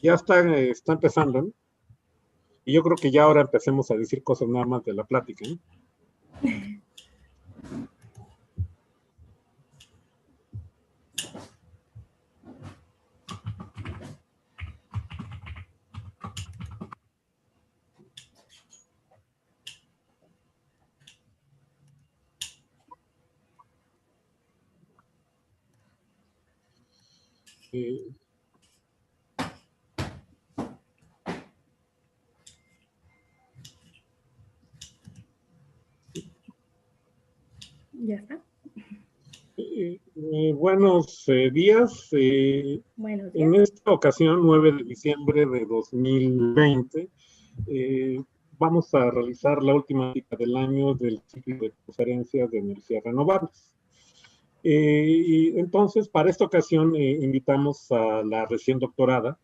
Ya está empezando, ¿no? Y yo creo que ya ahora empecemos a decir cosas nada más de la plática, ¿no? Eh, Ya está. Buenos días. Buenos días. En esta ocasión, 9 de diciembre de 2020, eh, vamos a realizar la última cita del año del ciclo de conferencias de energías renovables. Y entonces, para esta ocasión, invitamos a la recién doctorada,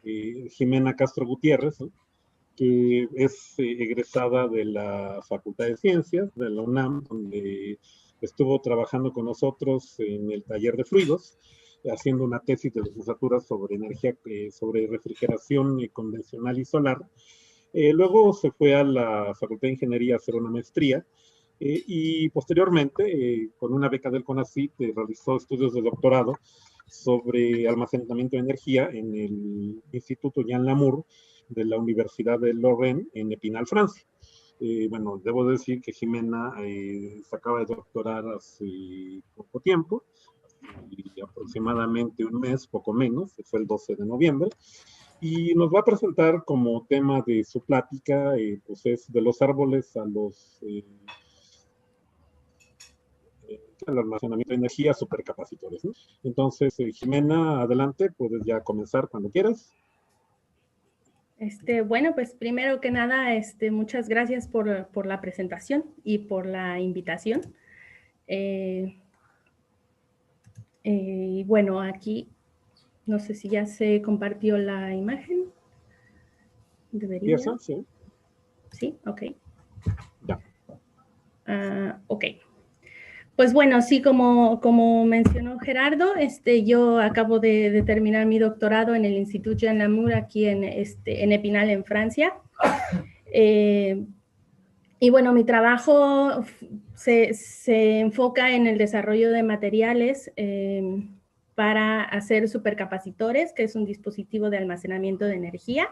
Jimena Castro Gutiérrez, ¿no? Que es egresada de la Facultad de Ciencias de la UNAM, donde estuvo trabajando con nosotros en el taller de fluidos, haciendo una tesis de licenciatura sobre energía, sobre refrigeración convencional y solar. Luego se fue a la Facultad de Ingeniería a hacer una maestría y posteriormente, con una beca del CONACYT, realizó estudios de doctorado sobre almacenamiento de energía en el Instituto Jean Lamour de la Universidad de Lorraine en Epinal, Francia. Bueno, debo decir que Jimena se acaba de doctorar hace poco tiempo, aproximadamente un mes, poco menos, fue el 12 de noviembre, y nos va a presentar como tema de su plática, pues es de los árboles a los el almacenamiento de energía, supercapacitores, ¿no? Entonces, Jimena, adelante, puedes ya comenzar cuando quieras. Bueno, pues primero que nada, muchas gracias por la presentación y por la invitación. Y bueno, aquí no sé si ya se compartió la imagen. Debería. ¿Empieza? Sí. Sí, ok. Ya. Ok. Pues bueno, sí, como mencionó Gerardo, yo acabo de terminar mi doctorado en el Instituto Jean Lamour aquí en Epinal, en Francia. Y bueno, mi trabajo se enfoca en el desarrollo de materiales para hacer supercapacitores, que es un dispositivo de almacenamiento de energía.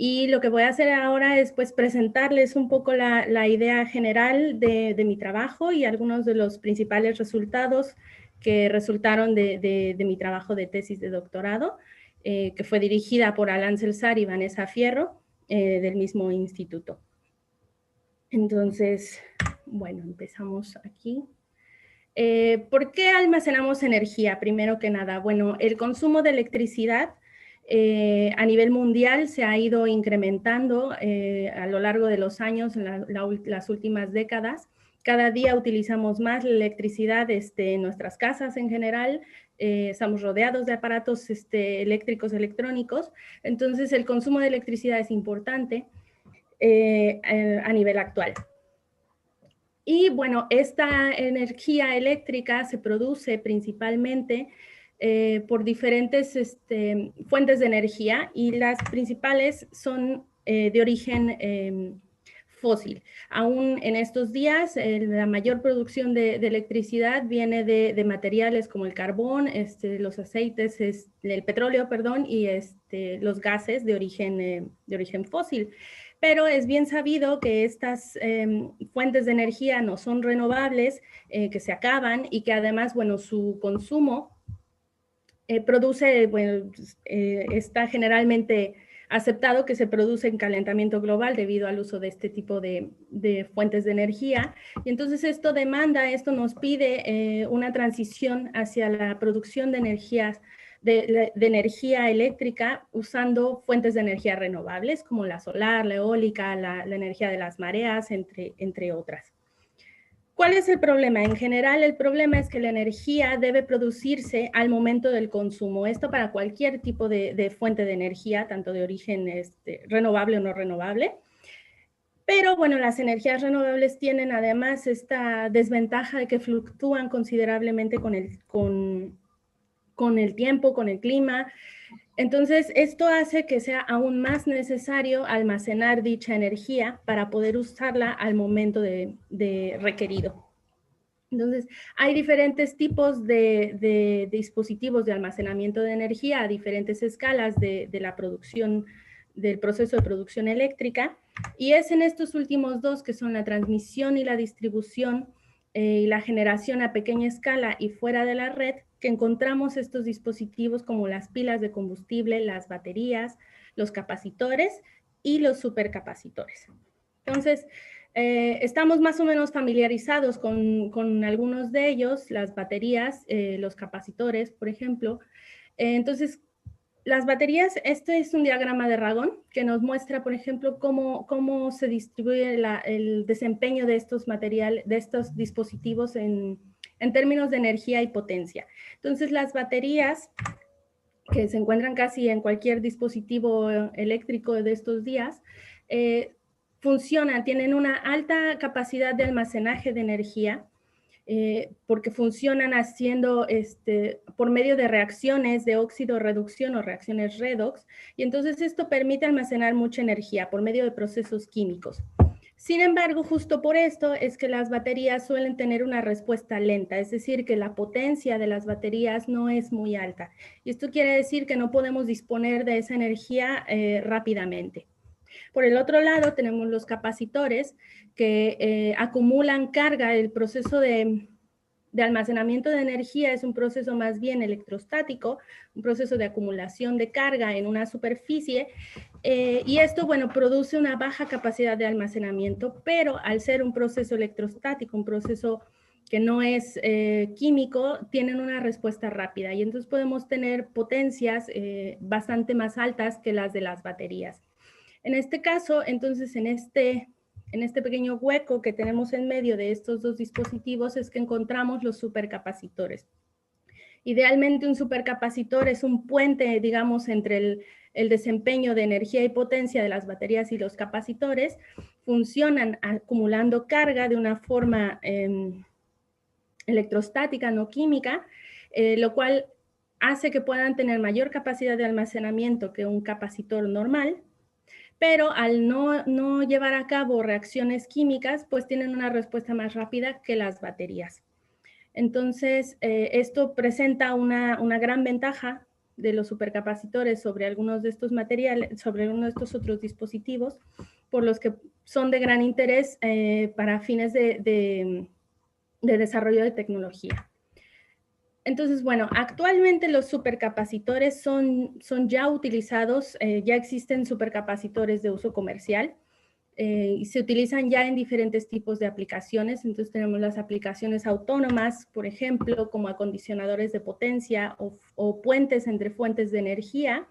Y lo que voy a hacer ahora es pues presentarles un poco la idea general de mi trabajo y algunos de los principales resultados que resultaron de mi trabajo de tesis de doctorado, que fue dirigida por Alan Celsar y Vanessa Fierro, del mismo instituto. Entonces, bueno, empezamos aquí. ¿Por qué almacenamos energía? Primero que nada, bueno, el consumo de electricidad a nivel mundial se ha ido incrementando a lo largo de los años, en las últimas décadas. Cada día utilizamos más la electricidad en nuestras casas en general. Estamos rodeados de aparatos eléctricos, electrónicos. Entonces, el consumo de electricidad es importante a nivel actual. Y bueno, esta energía eléctrica se produce principalmente por diferentes fuentes de energía y las principales son de origen fósil. Aún en estos días, la mayor producción de electricidad viene de materiales como el carbón, los aceites, el petróleo, perdón, y los gases de origen fósil. Pero es bien sabido que estas fuentes de energía no son renovables, que se acaban y que además, bueno, su consumo produce, bueno, está generalmente aceptado que se produce en calentamiento global debido al uso de este tipo de fuentes de energía. Y entonces esto nos pide una transición hacia la producción de energías de energía eléctrica usando fuentes de energía renovables como la solar, la eólica, la energía de las mareas, entre otras. ¿Cuál es el problema? En general, el problema es que la energía debe producirse al momento del consumo. Esto para cualquier tipo de fuente de energía, tanto de origen renovable o no renovable. Pero bueno, las energías renovables tienen además esta desventaja de que fluctúan considerablemente con el tiempo, con el clima. Entonces, esto hace que sea aún más necesario almacenar dicha energía para poder usarla al momento de requerido. Entonces, hay diferentes tipos de dispositivos de almacenamiento de energía a diferentes escalas de la producción, del proceso de producción eléctrica, y es en estos últimos dos, que son la transmisión y la distribución y la generación a pequeña escala y fuera de la red, que encontramos estos dispositivos como las pilas de combustible, las baterías, los capacitores y los supercapacitores. Entonces, estamos más o menos familiarizados con algunos de ellos, las baterías, los capacitores, por ejemplo. Entonces, las baterías, este es un diagrama de Ragone que nos muestra, por ejemplo, cómo se distribuye el desempeño de estos materiales, de estos dispositivos en términos de energía y potencia. Entonces, las baterías, que se encuentran casi en cualquier dispositivo eléctrico de estos días, funcionan, tienen una alta capacidad de almacenaje de energía, porque funcionan haciendo por medio de reacciones de óxido-reducción o reacciones redox, y entonces esto permite almacenar mucha energía por medio de procesos químicos. Sin embargo, justo por esto es que las baterías suelen tener una respuesta lenta, es decir, que la potencia de las baterías no es muy alta. Y esto quiere decir que no podemos disponer de esa energía rápidamente. Por el otro lado, tenemos los capacitores que acumulan carga. El proceso de almacenamiento de energía es un proceso más bien electrostático, un proceso de acumulación de carga en una superficie, y esto, bueno, produce una baja capacidad de almacenamiento, pero al ser un proceso electrostático, un proceso que no es químico, tienen una respuesta rápida, y entonces podemos tener potencias bastante más altas que las de las baterías. En este caso, entonces, en este pequeño hueco que tenemos en medio de estos dos dispositivos es que encontramos los supercapacitores. Idealmente, un supercapacitor es un puente, digamos, entre el desempeño de energía y potencia de las baterías y los capacitores. Funcionan acumulando carga de una forma electrostática, no química, lo cual hace que puedan tener mayor capacidad de almacenamiento que un capacitor normal, pero al no llevar a cabo reacciones químicas, pues tienen una respuesta más rápida que las baterías. Entonces, esto presenta una gran ventaja de los supercapacitores sobre algunos de estos materiales, sobre algunos de estos otros dispositivos, por los que son de gran interés para fines de desarrollo de tecnología. Entonces, bueno, actualmente los supercapacitores son ya utilizados, ya existen supercapacitores de uso comercial y se utilizan ya en diferentes tipos de aplicaciones. Entonces tenemos las aplicaciones autónomas, por ejemplo, como acondicionadores de potencia o puentes entre fuentes de energía.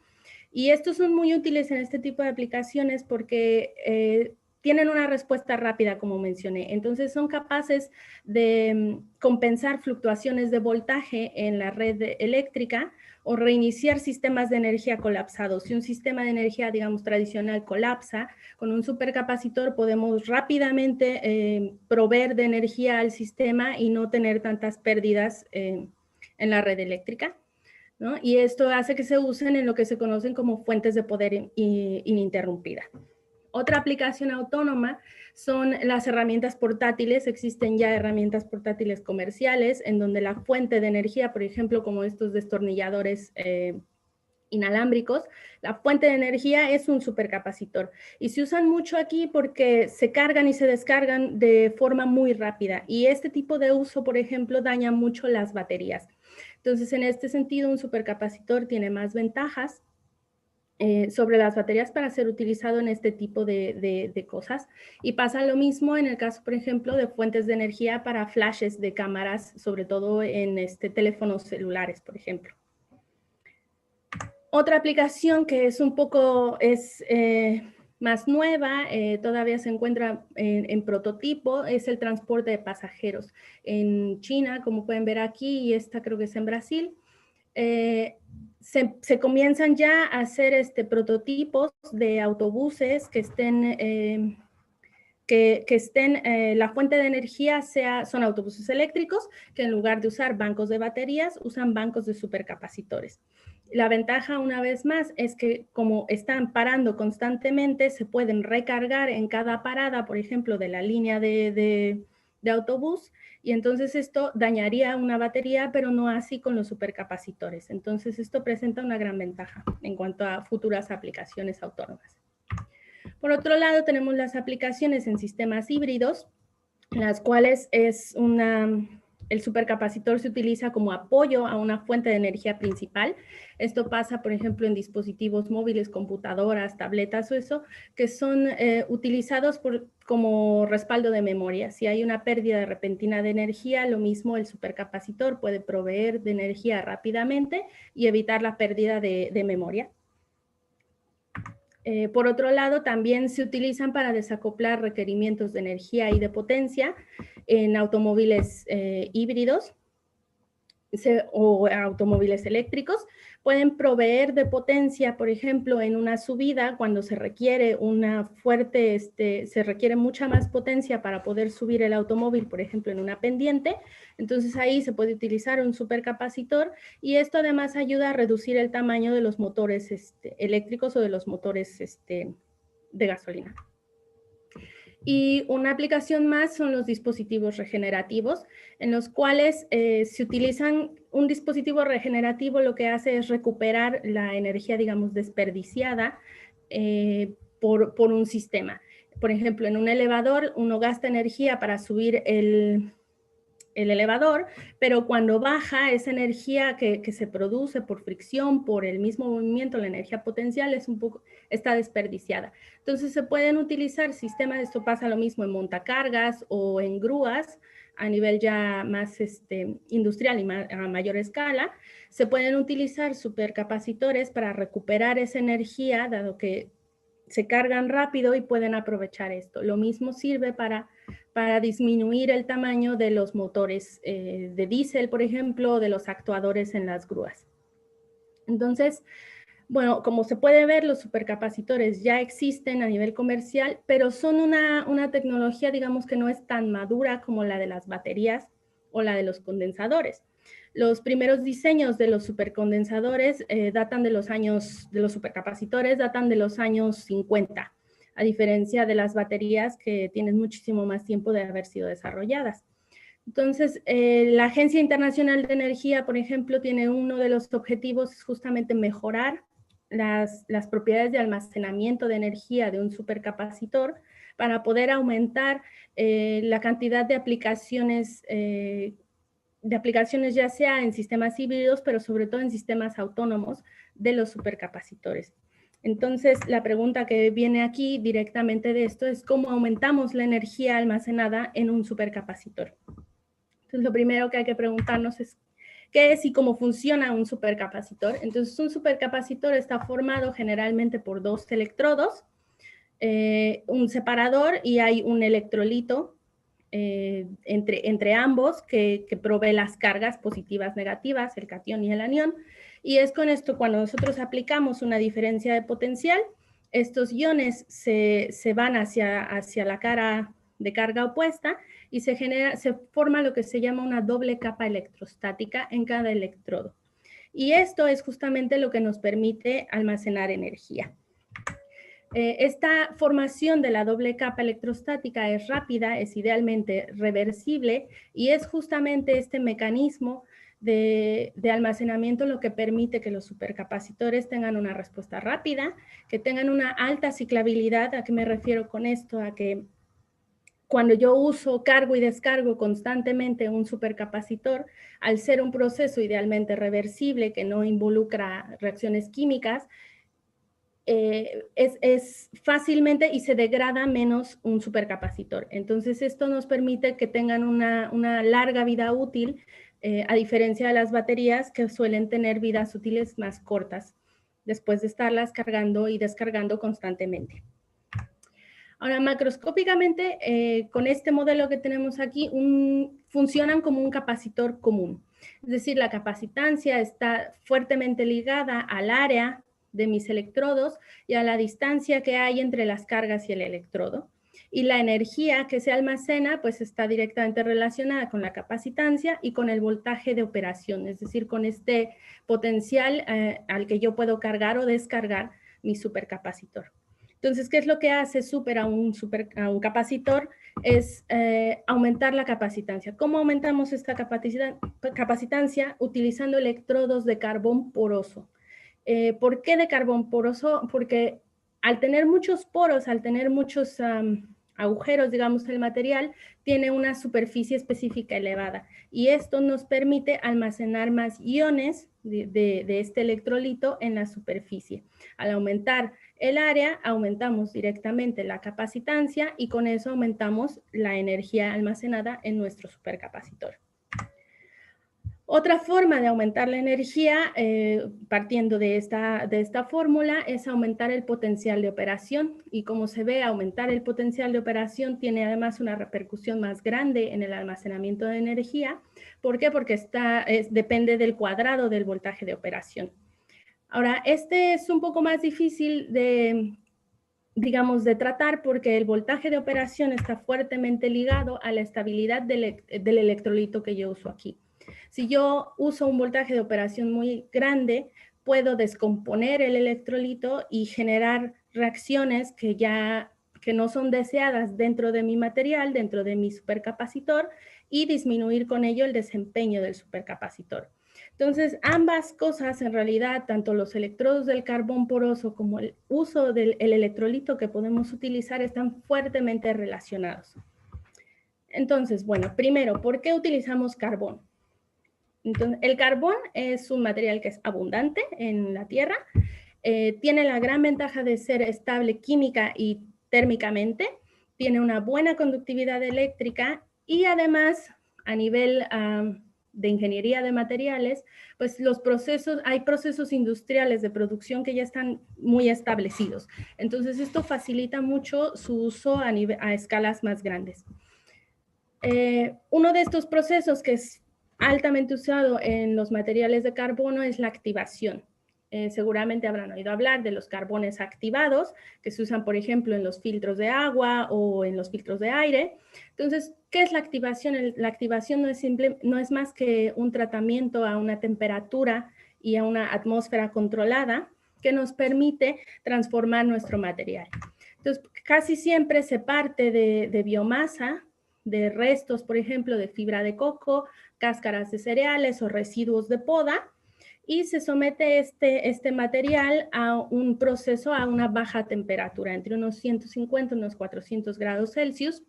Y estos son muy útiles en este tipo de aplicaciones porque tienen una respuesta rápida, como mencioné. Entonces son capaces de compensar fluctuaciones de voltaje en la red eléctrica o reiniciar sistemas de energía colapsados. Si un sistema de energía, digamos, tradicional colapsa, con un supercapacitor podemos rápidamente proveer de energía al sistema y no tener tantas pérdidas en la red eléctrica, ¿no? Y esto hace que se usen en lo que se conocen como fuentes de poder ininterrumpida. Otra aplicación autónoma son las herramientas portátiles. Existen ya herramientas portátiles comerciales en donde la fuente de energía, por ejemplo, como estos destornilladores inalámbricos, la fuente de energía es un supercapacitor y se usan mucho aquí porque se cargan y se descargan de forma muy rápida, y este tipo de uso, por ejemplo, daña mucho las baterías. Entonces, en este sentido, un supercapacitor tiene más ventajas sobre las baterías para ser utilizado en este tipo de cosas. Y pasa lo mismo en el caso, por ejemplo, de fuentes de energía para flashes de cámaras, sobre todo en teléfonos celulares, por ejemplo. Otra aplicación que es un poco más nueva, todavía se encuentra en prototipo, es el transporte de pasajeros. En China, como pueden ver aquí, y esta creo que es en Brasil, se comienzan ya a hacer prototipos de autobuses que estén, la fuente de energía son autobuses eléctricos que en lugar de usar bancos de baterías, usan bancos de supercapacitores. La ventaja, una vez más, es que como están parando constantemente, se pueden recargar en cada parada, por ejemplo, de la línea de autobús, y entonces esto dañaría una batería, pero no así con los supercapacitores. Entonces esto presenta una gran ventaja en cuanto a futuras aplicaciones autónomas. Por otro lado, tenemos las aplicaciones en sistemas híbridos, las cuales el supercapacitor se utiliza como apoyo a una fuente de energía principal. Esto pasa, por ejemplo, en dispositivos móviles, computadoras, tabletas o eso, que son utilizados como respaldo de memoria. Si hay una pérdida repentina de energía, lo mismo el supercapacitor puede proveer de energía rápidamente y evitar la pérdida de memoria. Por otro lado, también se utilizan para desacoplar requerimientos de energía y de potencia en automóviles híbridos o automóviles eléctricos. Pueden proveer de potencia, por ejemplo, en una subida, cuando se requiere se requiere mucha más potencia para poder subir el automóvil, por ejemplo, en una pendiente. Entonces ahí se puede utilizar un supercapacitor, y esto además ayuda a reducir el tamaño de los motores eléctricos o de los motores de gasolina. Y una aplicación más son los dispositivos regenerativos, en los cuales se utilizan un dispositivo regenerativo. Lo que hace es recuperar la energía, digamos, desperdiciada por un sistema. Por ejemplo, en un elevador uno gasta energía para subir el elevador, pero cuando baja, esa energía que se produce por fricción, por el mismo movimiento, la energía potencial está desperdiciada. Entonces se pueden utilizar sistemas, esto pasa lo mismo en montacargas o en grúas, a nivel ya más industrial y a mayor escala. Se pueden utilizar supercapacitores para recuperar esa energía, dado que se cargan rápido y pueden aprovechar esto. Lo mismo sirve para disminuir el tamaño de los motores de diésel, por ejemplo, de los actuadores en las grúas. Entonces, bueno, como se puede ver, los supercapacitores ya existen a nivel comercial, pero son una tecnología, digamos, que no es tan madura como la de las baterías o la de los condensadores. Los primeros diseños de los supercondensadores datan de los supercapacitores datan de los años 50, a diferencia de las baterías, que tienen muchísimo más tiempo de haber sido desarrolladas. Entonces, la Agencia Internacional de Energía, por ejemplo, tiene uno de los objetivos justamente mejorar las propiedades de almacenamiento de energía de un supercapacitor para poder aumentar la cantidad de aplicaciones ya sea en sistemas híbridos, pero sobre todo en sistemas autónomos de los supercapacitores. Entonces, la pregunta que viene aquí directamente de esto es cómo aumentamos la energía almacenada en un supercapacitor. Entonces, lo primero que hay que preguntarnos es qué es y cómo funciona un supercapacitor. Entonces, un supercapacitor está formado generalmente por dos electrodos, un separador, y hay un electrolito entre ambos que provee las cargas positivas, negativas, el catión y el anión. Y es con esto, cuando nosotros aplicamos una diferencia de potencial, estos iones se van hacia la cara de carga opuesta, y se forma lo que se llama una doble capa electrostática en cada electrodo. Y esto es justamente lo que nos permite almacenar energía. Esta formación de la doble capa electrostática es rápida, es idealmente reversible, y es justamente este mecanismo de almacenamiento lo que permite que los supercapacitores tengan una respuesta rápida, que tengan una alta ciclabilidad. ¿A qué me refiero con esto? A que cuando yo cargo y descargo constantemente un supercapacitor, al ser un proceso idealmente reversible que no involucra reacciones químicas, es fácilmente y se degrada menos un supercapacitor. Entonces, esto nos permite que tengan una larga vida útil, a diferencia de las baterías, que suelen tener vidas útiles más cortas después de estarlas cargando y descargando constantemente. Ahora, macroscópicamente, con este modelo que tenemos aquí, funcionan como un capacitor común. Es decir, la capacitancia está fuertemente ligada al área de mis electrodos y a la distancia que hay entre las cargas y el electrodo. Y la energía que se almacena pues está directamente relacionada con la capacitancia y con el voltaje de operación, es decir, con este potencial al que yo puedo cargar o descargar mi supercapacitor. Entonces, ¿qué es lo que hace a un capacitor? Es aumentar la capacitancia. ¿Cómo aumentamos esta capacitancia? Utilizando electrodos de carbón poroso. ¿Por qué de carbón poroso? Porque al tener muchos poros, al tener muchos agujeros, digamos, el material tiene una superficie específica elevada y esto nos permite almacenar más iones de este electrolito en la superficie. Al aumentar el área, aumentamos directamente la capacitancia y con eso aumentamos la energía almacenada en nuestro supercapacitor. Otra forma de aumentar la energía, partiendo de esta fórmula, es aumentar el potencial de operación. Y como se ve, aumentar el potencial de operación tiene además una repercusión más grande en el almacenamiento de energía. ¿Por qué? Porque depende del cuadrado del voltaje de operación. Ahora, este es un poco más difícil de tratar porque el voltaje de operación está fuertemente ligado a la estabilidad del electrolito que yo uso aquí. Si yo uso un voltaje de operación muy grande, puedo descomponer el electrolito y generar reacciones que no son deseadas dentro de mi material, dentro de mi supercapacitor, y disminuir con ello el desempeño del supercapacitor. Entonces, ambas cosas en realidad, tanto los electrodos del carbón poroso como el uso del electrolito que podemos utilizar, están fuertemente relacionados. Entonces, bueno, primero, ¿por qué utilizamos carbón? Entonces, el carbón es un material que es abundante en la Tierra, tiene la gran ventaja de ser estable química y térmicamente, tiene una buena conductividad eléctrica y además a nivel de ingeniería de materiales, pues hay procesos industriales de producción que ya están muy establecidos. Entonces esto facilita mucho su uso a escalas más grandes. Uno de estos procesos que es altamente usado en los materiales de carbono es la activación. Seguramente habrán oído hablar de los carbones activados, que se usan, por ejemplo, en los filtros de agua o en los filtros de aire. Entonces, ¿qué es la activación? La activación no es más que un tratamiento a una temperatura y a una atmósfera controlada que nos permite transformar nuestro material. Entonces, casi siempre se parte de biomasa, de restos, por ejemplo, de fibra de coco, cáscaras de cereales o residuos de poda, y se somete este material a un proceso a una baja temperatura, entre unos 150 y unos 400 grados Celsius,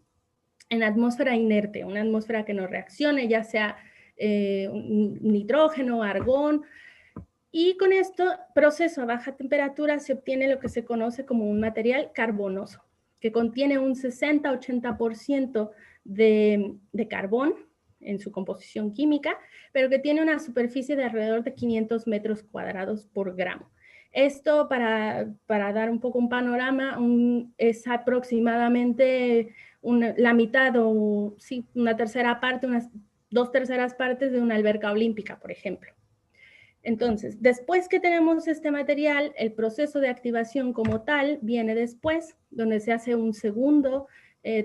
en atmósfera inerte, una atmósfera que no reaccione, ya sea nitrógeno, argón, y con este proceso a baja temperatura se obtiene lo que se conoce como un material carbonoso, que contiene un 60-80% de carbón en su composición química, pero que tiene una superficie de alrededor de 500 metros cuadrados por gramo. Esto, para dar un poco un panorama, es aproximadamente la mitad o sí, una tercera parte, unas 2/3 partes de una alberca olímpica, por ejemplo. Entonces, después que tenemos este material, el proceso de activación como tal viene después, donde se hace un segundo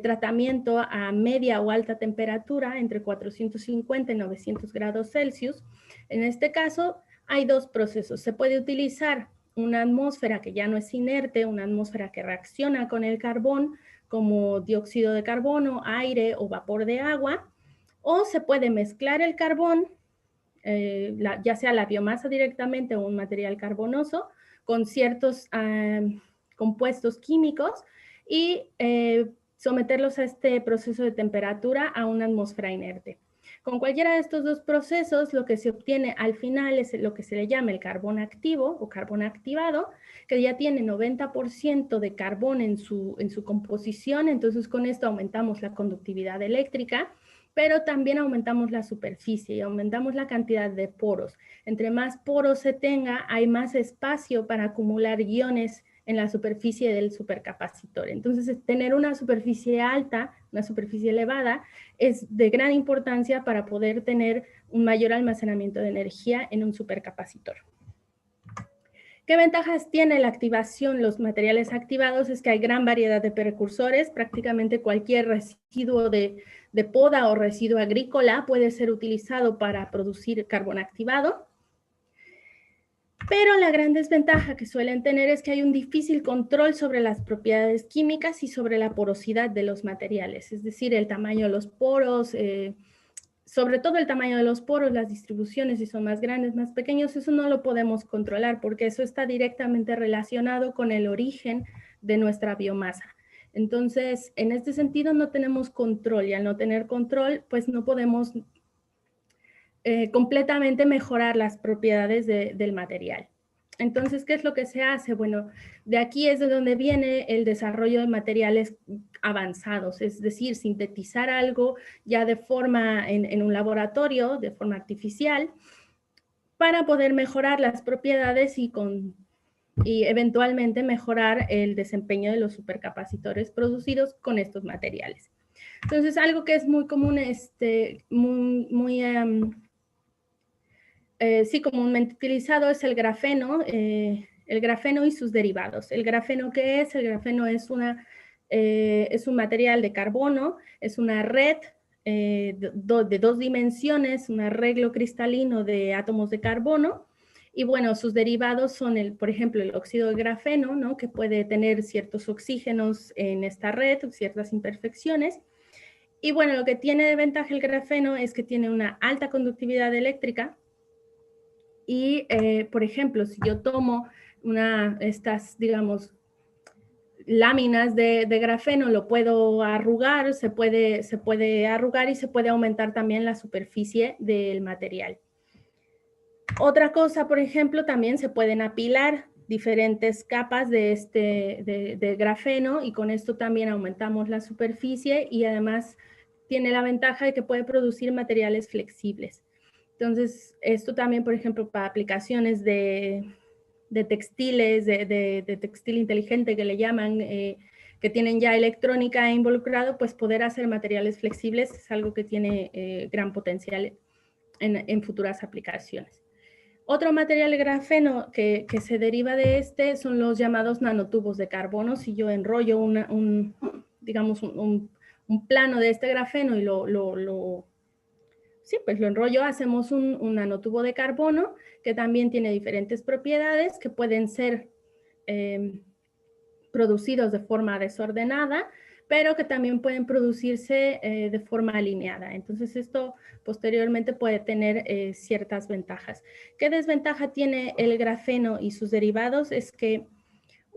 tratamiento a media o alta temperatura, entre 450 y 900 grados Celsius. En este caso, hay dos procesos. Se puede utilizar una atmósfera que ya no es inerte, una atmósfera que reacciona con el carbón, como dióxido de carbono, aire o vapor de agua, o se puede mezclar el carbón, ya sea la biomasa directamente o un material carbonoso, con ciertos compuestos químicos y someterlos a este proceso de temperatura a una atmósfera inerte. Con cualquiera de estos dos procesos, lo que se obtiene al final es lo que se le llama el carbón activo o carbón activado, que ya tiene 90% de carbón en su composición, entonces con esto aumentamos la conductividad eléctrica, pero también aumentamos la superficie y aumentamos la cantidad de poros. Entre más poros se tenga, hay más espacio para acumular iones en la superficie del supercapacitor. Entonces, tener una superficie alta, una superficie elevada, es de gran importancia para poder tener un mayor almacenamiento de energía en un supercapacitor. ¿Qué ventajas tiene la activación? Los materiales activados es que hay gran variedad de precursores, prácticamente cualquier residuo de poda o residuo agrícola puede ser utilizado para producir carbón activado. Pero la gran desventaja que suelen tener es que hay un difícil control sobre las propiedades químicas y sobre la porosidad de los materiales, es decir, el tamaño de los poros, sobre todo el tamaño de los poros, las distribuciones, si son más grandes, más pequeños, eso no lo podemos controlar porque eso está directamente relacionado con el origen de nuestra biomasa. Entonces, en este sentido no tenemos control y al no tener control, pues no podemos completamente mejorar las propiedades del material. Entonces, ¿qué es lo que se hace? Bueno, de aquí es de donde viene el desarrollo de materiales avanzados, es decir, sintetizar algo ya de forma en un laboratorio, de forma artificial, para poder mejorar las propiedades y eventualmente mejorar el desempeño de los supercapacitores producidos con estos materiales. Entonces, algo que es muy común, sí, comúnmente utilizado es el grafeno y sus derivados. ¿El grafeno qué es? El grafeno es un material de carbono, es una red de 2 dimensiones, un arreglo cristalino de átomos de carbono. Y bueno, sus derivados son, por ejemplo, el óxido de grafeno, ¿no? Que puede tener ciertos oxígenos en esta red, ciertas imperfecciones. Y bueno, lo que tiene de ventaja el grafeno es que tiene una alta conductividad eléctrica. Y, por ejemplo, si yo tomo estas, digamos, láminas de grafeno, lo puedo arrugar, se puede arrugar y se puede aumentar también la superficie del material. Otra cosa, por ejemplo, también se pueden apilar diferentes capas de grafeno y con esto también aumentamos la superficie y además tiene la ventaja de que puede producir materiales flexibles. Entonces, esto también, por ejemplo, para aplicaciones de textiles, de textil inteligente que le llaman, que tienen ya electrónica involucrado, pues poder hacer materiales flexibles es algo que tiene gran potencial en futuras aplicaciones. Otro material de grafeno que se deriva de son los llamados nanotubos de carbono. Si yo enrollo digamos, un plano de este grafeno y pues lo enrollo, hacemos un nanotubo de carbono que también tiene diferentes propiedades que pueden ser producidos de forma desordenada, pero que también pueden producirse de forma alineada. Entonces esto posteriormente puede tener ciertas ventajas. ¿Qué desventaja tiene el grafeno y sus derivados? Es que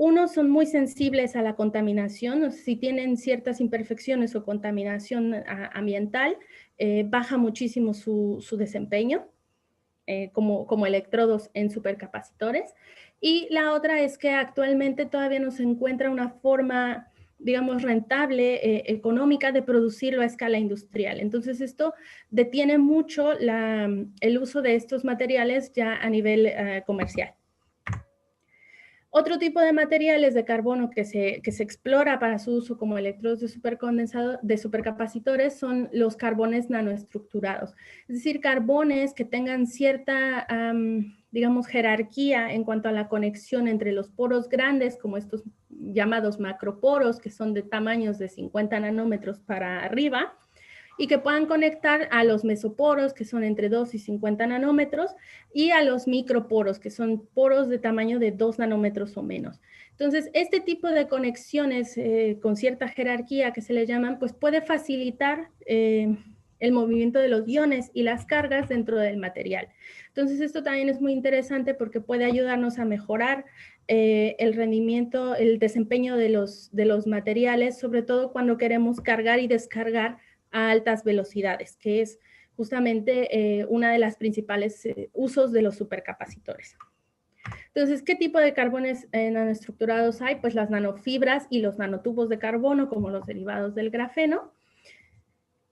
unos son muy sensibles a la contaminación, si tienen ciertas imperfecciones o contaminación ambiental, baja muchísimo su desempeño como electrodos en supercapacitores. Y la otra es que actualmente todavía no se encuentra una forma, digamos, rentable, económica de producirlo a escala industrial. Entonces esto detiene mucho el uso de estos materiales ya a nivel comercial. Otro tipo de materiales de carbono que se explora para su uso como electrodos de supercapacitores son los carbones nanoestructurados. Es decir, carbones que tengan cierta, digamos, jerarquía en cuanto a la conexión entre los poros grandes, como estos llamados macroporos, que son de tamaños de 50 nanómetros para arriba, y que puedan conectar a los mesoporos, que son entre 2 y 50 nanómetros, y a los microporos, que son poros de tamaño de 2 nanómetros o menos. Entonces, este tipo de conexiones con cierta jerarquía que se le llaman, pues puede facilitar el movimiento de los iones y las cargas dentro del material. Entonces, esto también es muy interesante porque puede ayudarnos a mejorar el rendimiento, el desempeño de los materiales, sobre todo cuando queremos cargar y descargar a altas velocidades, que es justamente una de las principales usos de los supercapacitores. Entonces, ¿qué tipo de carbones nanoestructurados hay? Pues las nanofibras y los nanotubos de carbono, como los derivados del grafeno,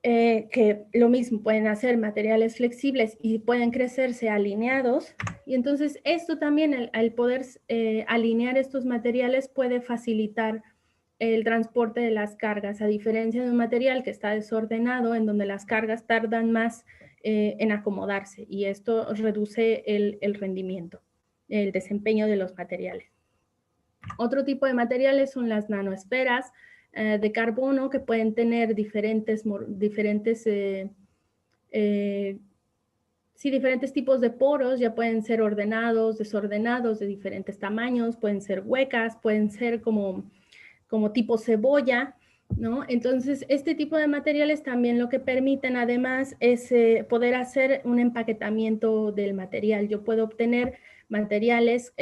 que lo mismo, pueden hacer materiales flexibles y pueden crecerse alineados. Y entonces esto también, al poder alinear estos materiales, puede facilitar el transporte de las cargas, a diferencia de un material que está desordenado, en donde las cargas tardan más en acomodarse y esto reduce el rendimiento. el desempeño de los materiales. Otro tipo de materiales son las nanoesferas de carbono, que pueden tener diferentes tipos de poros. Ya pueden ser ordenados, desordenados, de diferentes tamaños, pueden ser huecas, pueden ser como tipo cebolla, ¿no? Entonces, este tipo de materiales también lo que permiten además es poder hacer un empaquetamiento del material. Yo puedo obtener materiales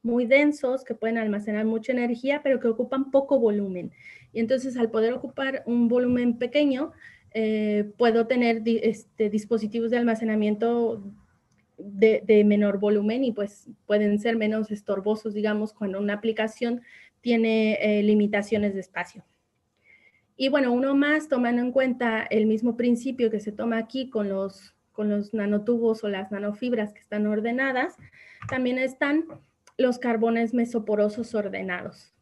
muy densos que pueden almacenar mucha energía, pero que ocupan poco volumen. Y entonces, al poder ocupar un volumen pequeño, puedo tener dispositivos de almacenamiento de menor volumen, y pues pueden ser menos estorbosos, digamos, cuando una aplicación tiene limitaciones de espacio. Y bueno, uno más, tomando en cuenta el mismo principio que se toma aquí con los nanotubos o las nanofibras que están ordenadas, también están los carbones mesoporosos ordenados.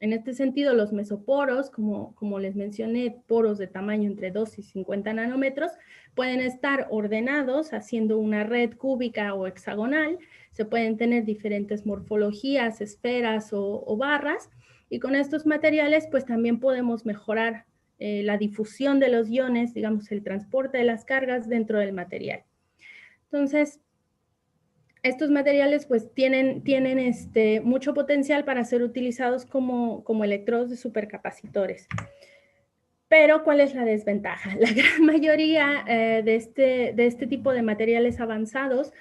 En este sentido, los mesoporos, como les mencioné, poros de tamaño entre 2 y 50 nanómetros, pueden estar ordenados haciendo una red cúbica o hexagonal. Se pueden tener diferentes morfologías, esferas o barras, y con estos materiales pues también podemos mejorar la difusión de los iones, digamos, el transporte de las cargas dentro del material. Entonces, estos materiales pues tienen mucho potencial para ser utilizados como electrodos de supercapacitores. Pero, ¿cuál es la desventaja? La gran mayoría de este tipo de materiales avanzados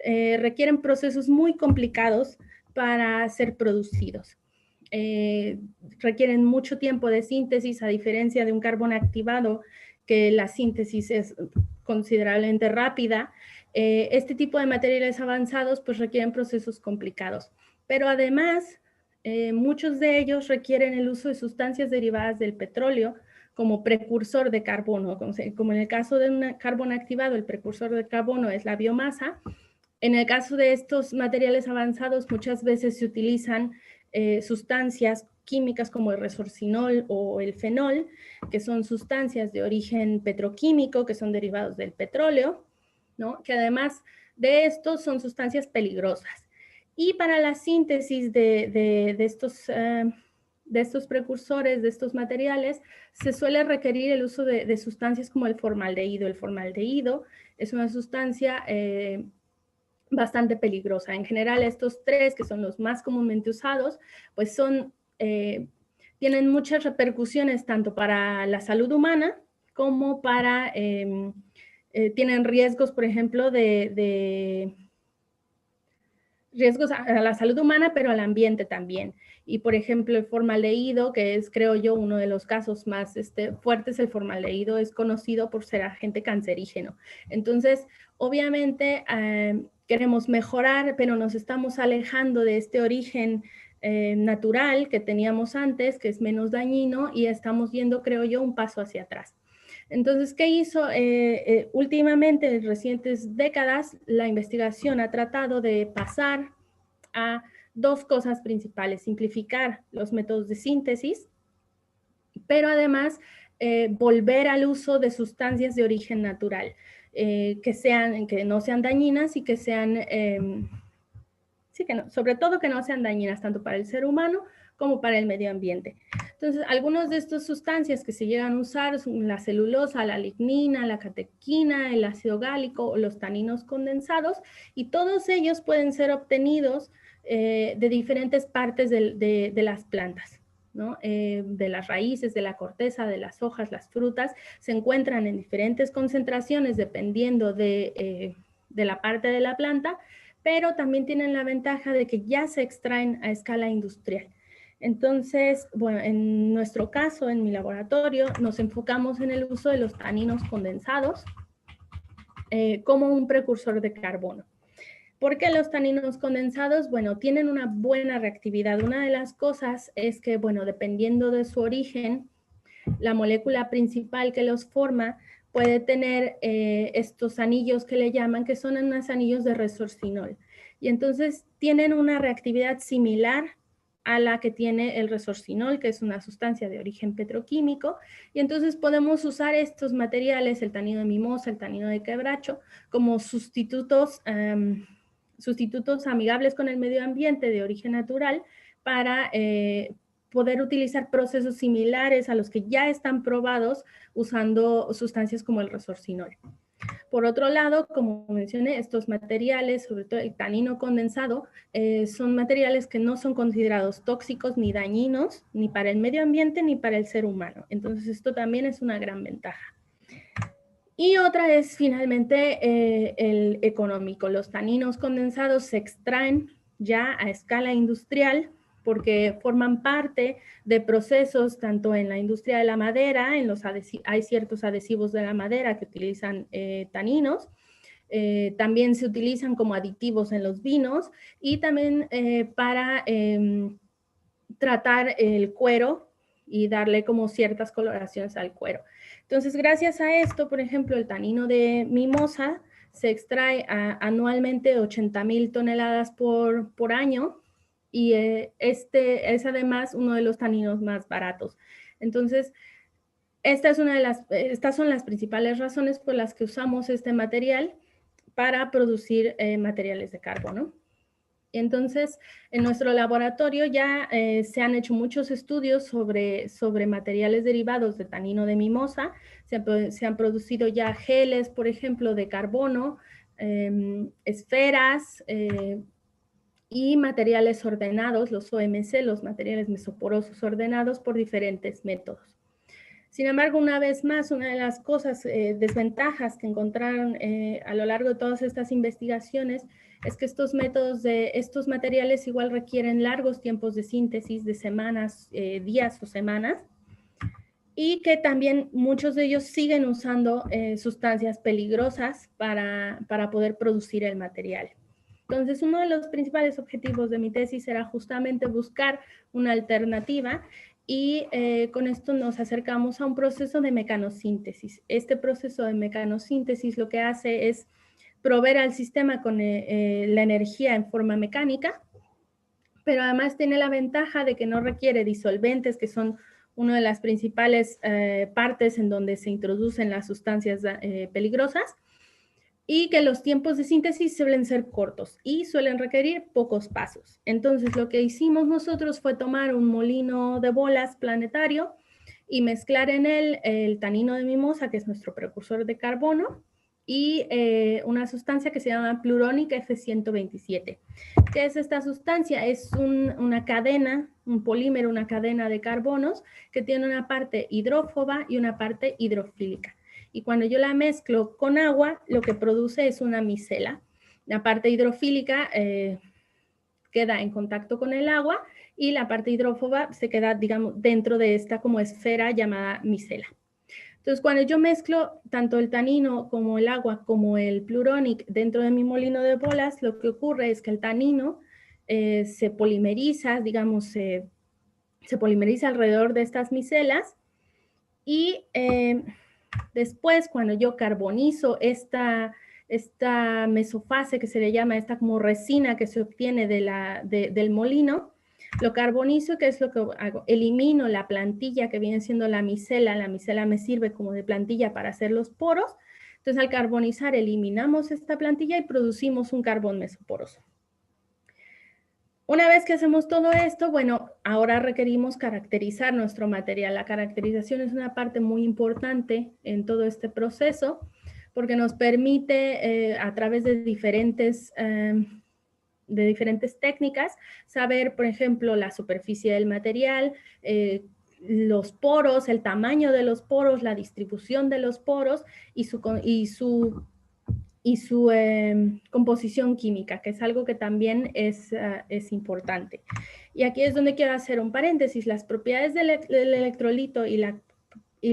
requieren procesos muy complicados para ser producidos. Requieren mucho tiempo de síntesis, a diferencia de un carbón activado, que la síntesis es considerablemente rápida. Este tipo de materiales avanzados pues requieren procesos complicados, pero además muchos de ellos requieren el uso de sustancias derivadas del petróleo como precursor de carbono. Como en el caso de un carbón activado, el precursor de carbono es la biomasa. En el caso de estos materiales avanzados, muchas veces se utilizan sustancias químicas como el resorcinol o el fenol, que son sustancias de origen petroquímico, que son derivados del petróleo, ¿no? Que además de esto son sustancias peligrosas. Y para la síntesis de estos precursores, de estos materiales, se suele requerir el uso de sustancias como el formaldehído. El formaldehído es una sustancia bastante peligrosa. En general, estos tres, que son los más comúnmente usados, pues tienen muchas repercusiones tanto para la salud humana como para, tienen riesgos, por ejemplo, riesgos a la salud humana, pero al ambiente también. Y, por ejemplo, el formaldehído, que es, creo yo, uno de los casos más fuertes, el formaldehído es conocido por ser agente cancerígeno. Entonces, obviamente, queremos mejorar, pero nos estamos alejando de este origen natural que teníamos antes, que es menos dañino, y estamos yendo, creo yo, un paso hacia atrás. Entonces, ¿qué hizo? Últimamente, en recientes décadas, la investigación ha tratado de pasar a dos cosas principales: simplificar los métodos de síntesis, pero además volver al uso de sustancias de origen natural, que no sean dañinas y que sean, sobre todo que no sean dañinas tanto para el ser humano como para el medio ambiente. Entonces, algunas de estas sustancias que se llegan a usar son la celulosa, la lignina, la catequina, el ácido gálico o los taninos condensados, y todos ellos pueden ser obtenidos de diferentes partes de las plantas, ¿no? De las raíces, de la corteza, de las hojas, las frutas. Se encuentran en diferentes concentraciones dependiendo de la parte de la planta, pero también tienen la ventaja de que ya se extraen a escala industrial. Entonces, bueno, en nuestro caso, en mi laboratorio, nos enfocamos en el uso de los taninos condensados como un precursor de carbono. ¿Por qué los taninos condensados? Bueno, tienen una buena reactividad. Una de las cosas es que, bueno, dependiendo de su origen, la molécula principal que los forma puede tener estos anillos que le llaman, que son unos anillos de resorcinol. Y entonces tienen una reactividad similar a la que tiene el resorcinol, que es una sustancia de origen petroquímico, y entonces podemos usar estos materiales, el tanino de mimosa, el tanino de quebracho, como sustitutos sustitutos amigables con el medio ambiente de origen natural para poder utilizar procesos similares a los que ya están probados usando sustancias como el resorcinol. Por otro lado, como mencioné, estos materiales, sobre todo el tanino condensado, son materiales que no son considerados tóxicos ni dañinos, ni para el medio ambiente ni para el ser humano. Entonces, esto también es una gran ventaja. Y otra es finalmente el económico. Los taninos condensados se extraen ya a escala industrial porque forman parte de procesos tanto en la industria de la madera, hay ciertos adhesivos de la madera que utilizan taninos, también se utilizan como aditivos en los vinos y también para tratar el cuero y darle como ciertas coloraciones al cuero. Entonces, gracias a esto, por ejemplo, el tanino de mimosa se extrae anualmente 80,000 toneladas por año y es además uno de los taninos más baratos. Entonces, estas son las principales razones por las que usamos este material para producir materiales de carbono. Entonces, en nuestro laboratorio ya se han hecho muchos estudios sobre materiales derivados de tanino de mimosa. Se han producido ya geles, por ejemplo, de carbono, esferas y materiales ordenados, los OMC, los materiales mesoporosos ordenados por diferentes métodos. Sin embargo, una vez más, una de las cosas, desventajas que encontraron a lo largo de todas estas investigaciones es que estos materiales igual requieren largos tiempos de síntesis de semanas, días o semanas, y que también muchos de ellos siguen usando sustancias peligrosas para poder producir el material. Entonces, uno de los principales objetivos de mi tesis era justamente buscar una alternativa y con esto nos acercamos a un proceso de mecanosíntesis. Este proceso de mecanosíntesis lo que hace es proveer al sistema con la energía en forma mecánica, pero además tiene la ventaja de que no requiere disolventes, que son una de las principales partes en donde se introducen las sustancias peligrosas, y que los tiempos de síntesis suelen ser cortos y suelen requerir pocos pasos. Entonces, lo que hicimos nosotros fue tomar un molino de bolas planetario y mezclar en él el tanino de mimosa, que es nuestro precursor de carbono, y una sustancia que se llama Pluronic F127. ¿Qué es esta sustancia? Es una cadena, un polímero, una cadena de carbonos que tiene una parte hidrófoba y una parte hidrofílica. Y cuando yo la mezclo con agua, lo que produce es una micela. La parte hidrofílica queda en contacto con el agua y la parte hidrófoba se queda, digamos, dentro de esta como esfera llamada micela. Entonces, cuando yo mezclo tanto el tanino como el agua como el pluronic dentro de mi molino de bolas, lo que ocurre es que el tanino se polimeriza, digamos, se polimeriza alrededor de estas micelas y después, cuando yo carbonizo esta mesofase que se le llama, esta como resina que se obtiene del molino, lo carbonizo, que es lo que hago, elimino la plantilla que viene siendo la micela me sirve como de plantilla para hacer los poros, entonces al carbonizar eliminamos esta plantilla y producimos un carbón mesoporoso. Una vez que hacemos todo esto, bueno, ahora requerimos caracterizar nuestro material. La caracterización es una parte muy importante en todo este proceso porque nos permite a través de diferentes técnicas saber, por ejemplo, la superficie del material, los poros, el tamaño de los poros, la distribución de los poros y su composición química, que es algo que también es importante. Y aquí es donde quiero hacer un paréntesis. Las propiedades del electrolito y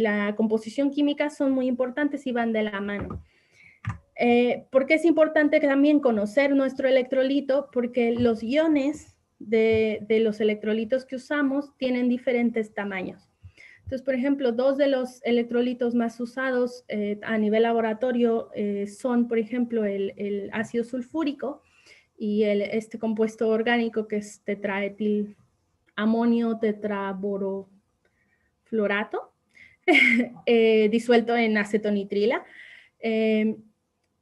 la composición química son muy importantes y van de la mano. ¿Por qué es importante también conocer nuestro electrolito? Porque los iones de los electrolitos que usamos tienen diferentes tamaños. Entonces, por ejemplo, dos de los electrolitos más usados a nivel laboratorio son, por ejemplo, el ácido sulfúrico y este compuesto orgánico que es tetraetilamonio tetraboroflorato, disuelto en acetonitrila.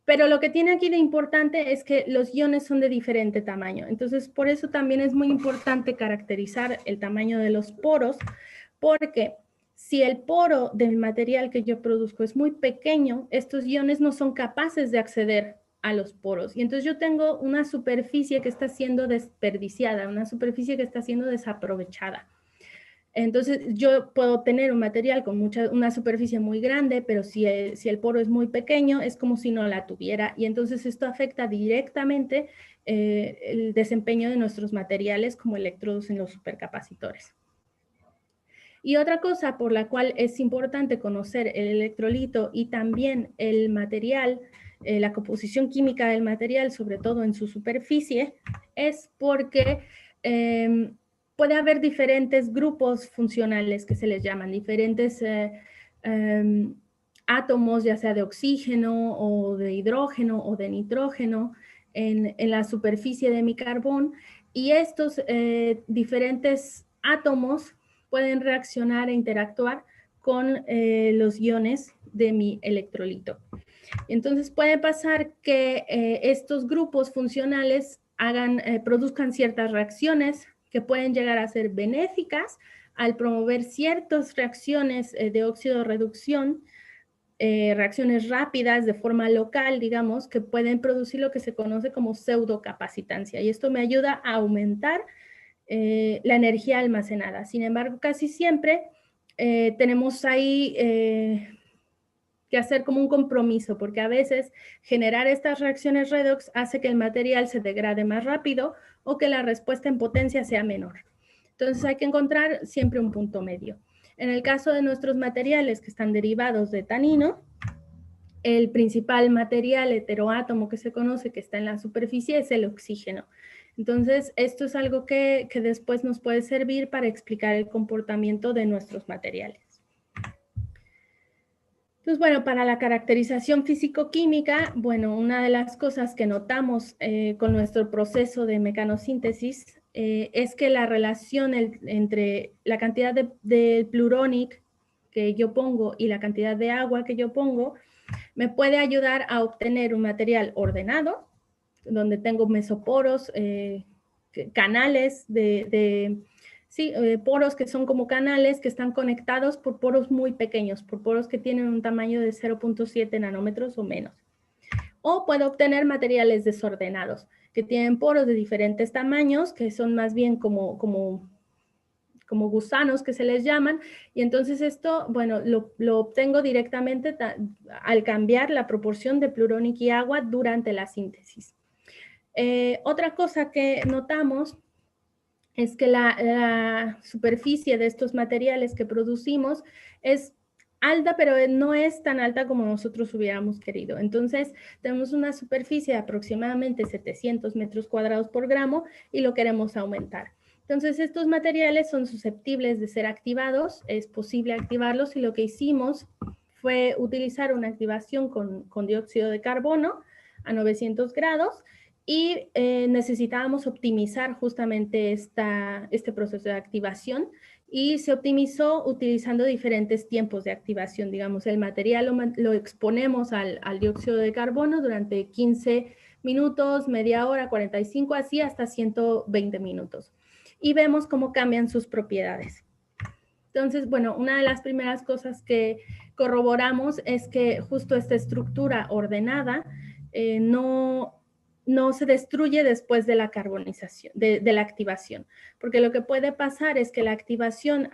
Pero lo que tiene aquí de importante es que los iones son de diferente tamaño. Entonces, por eso también es muy importante caracterizar el tamaño de los poros, porque si el poro del material que yo produzco es muy pequeño, estos iones no son capaces de acceder a los poros. Y entonces yo tengo una superficie que está siendo desperdiciada, una superficie que está siendo desaprovechada. Entonces yo puedo tener un material con una superficie muy grande, pero si el poro es muy pequeño, es como si no la tuviera. Y entonces esto afecta directamente el desempeño de nuestros materiales como electrodos en los supercapacitores. Y otra cosa por la cual es importante conocer el electrolito y también el material, la composición química del material, sobre todo en su superficie, es porque puede haber diferentes grupos funcionales que se les llaman, diferentes átomos, ya sea de oxígeno o de hidrógeno o de nitrógeno en la superficie de mi carbón, y estos diferentes átomos pueden reaccionar e interactuar con los iones de mi electrolito. Entonces puede pasar que estos grupos funcionales produzcan ciertas reacciones que pueden llegar a ser benéficas al promover ciertas reacciones de óxido-reducción, reacciones rápidas de forma local, digamos, que pueden producir lo que se conoce como pseudocapacitancia. Y esto me ayuda a aumentar la energía almacenada. Sin embargo, casi siempre tenemos ahí que hacer como un compromiso, porque a veces generar estas reacciones redox hace que el material se degrade más rápido o que la respuesta en potencia sea menor. Entonces hay que encontrar siempre un punto medio. En el caso de nuestros materiales que están derivados de tanino, el principal material heteroátomo que se conoce que está en la superficie es el oxígeno. Entonces, esto es algo que después nos puede servir para explicar el comportamiento de nuestros materiales. Entonces, bueno, para la caracterización físico-química, bueno, una de las cosas que notamos con nuestro proceso de mecanosíntesis es que la relación entre la cantidad de Pluronic que yo pongo y la cantidad de agua que yo pongo me puede ayudar a obtener un material ordenado, donde tengo mesoporos, canales poros que son como canales que están conectados por poros muy pequeños, por poros que tienen un tamaño de 0.7 nanómetros o menos. O puedo obtener materiales desordenados, que tienen poros de diferentes tamaños, que son más bien como gusanos que se les llaman, y entonces esto, bueno, lo obtengo directamente al cambiar la proporción de Pluronic y agua durante la síntesis. Otra cosa que notamos es que la superficie de estos materiales que producimos es alta, pero no es tan alta como nosotros hubiéramos querido. Entonces, tenemos una superficie de aproximadamente 700 metros cuadrados por gramo y lo queremos aumentar. Entonces, estos materiales son susceptibles de ser activados, es posible activarlos y lo que hicimos fue utilizar una activación con dióxido de carbono a 900 grados y necesitábamos optimizar justamente este proceso de activación y se optimizó utilizando diferentes tiempos de activación. Digamos, el material lo exponemos al dióxido de carbono durante 15 minutos, media hora, 45, así hasta 120 minutos. Y vemos cómo cambian sus propiedades. Entonces, bueno, una de las primeras cosas que corroboramos es que justo esta estructura ordenada no se destruye después de la carbonización, de la activación, porque lo que puede pasar es que la activación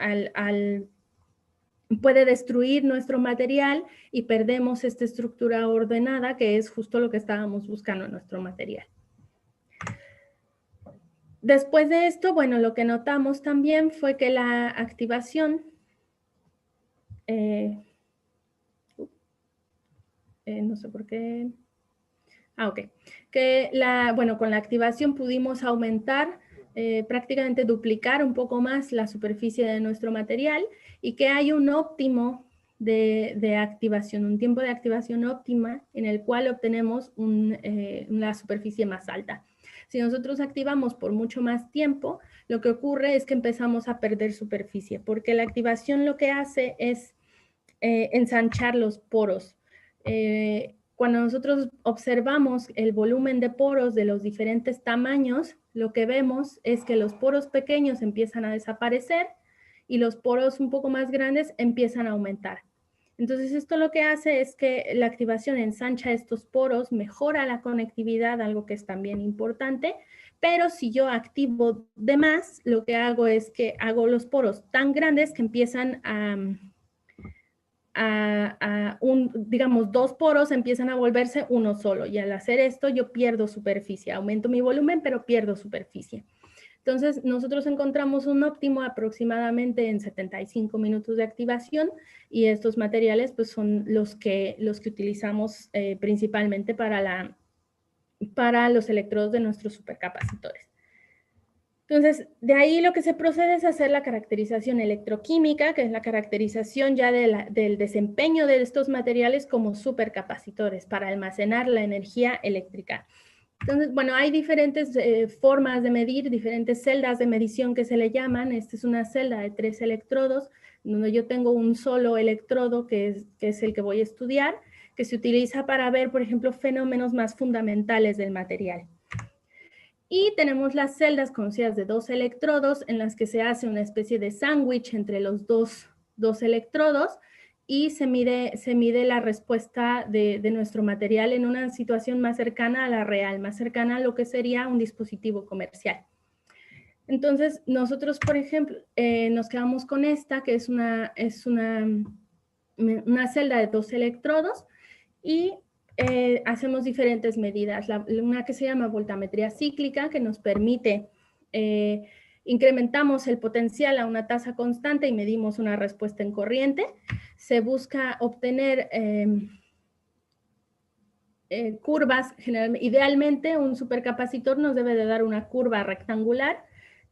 puede destruir nuestro material y perdemos esta estructura ordenada, que es justo lo que estábamos buscando en nuestro material. Después de esto, bueno, lo que notamos también fue que la activación, no sé por qué, ok, que con la activación pudimos aumentar, prácticamente duplicar un poco más la superficie de nuestro material y que hay un óptimo de activación, un tiempo de activación óptima en el cual obtenemos una superficie más alta. Si nosotros activamos por mucho más tiempo, lo que ocurre es que empezamos a perder superficie, porque la activación lo que hace es ensanchar los poros. cuando nosotros observamos el volumen de poros de los diferentes tamaños, lo que vemos es que los poros pequeños empiezan a desaparecer y los poros un poco más grandes empiezan a aumentar. Entonces, esto lo que hace es que la activación ensancha estos poros, mejora la conectividad, algo que es también importante, pero si yo activo de más, lo que hago es que hago los poros tan grandes que empiezan digamos, dos poros empiezan a volverse uno solo, y al hacer esto yo pierdo superficie, aumento mi volumen, pero pierdo superficie. Entonces, nosotros encontramos un óptimo aproximadamente en 75 minutos de activación, y estos materiales pues son los que utilizamos principalmente para los electrodos de nuestros supercapacitores. Entonces, de ahí lo que se procede es hacer la caracterización electroquímica, que es la caracterización ya del desempeño de estos materiales como supercapacitores para almacenar la energía eléctrica. Entonces, bueno, hay diferentes formas de medir, diferentes celdas de medición que se le llaman. Esta es una celda de 3 electrodos, donde yo tengo un solo electrodo, que es el que voy a estudiar, que se utiliza para ver, por ejemplo, fenómenos más fundamentales del material. Y tenemos las celdas conocidas de 2 electrodos, en las que se hace una especie de sándwich entre los dos electrodos, y se mide la respuesta de nuestro material en una situación más cercana a la real, más cercana a lo que sería un dispositivo comercial. Entonces, nosotros, por ejemplo, nos quedamos con esta, que es una celda de 2 electrodos, y hacemos diferentes medidas. Una que se llama voltametría cíclica, que nos permite incrementamos el potencial a una tasa constante y medimos una respuesta en corriente. Se busca obtener curvas, idealmente un supercapacitor nos debe de dar una curva rectangular.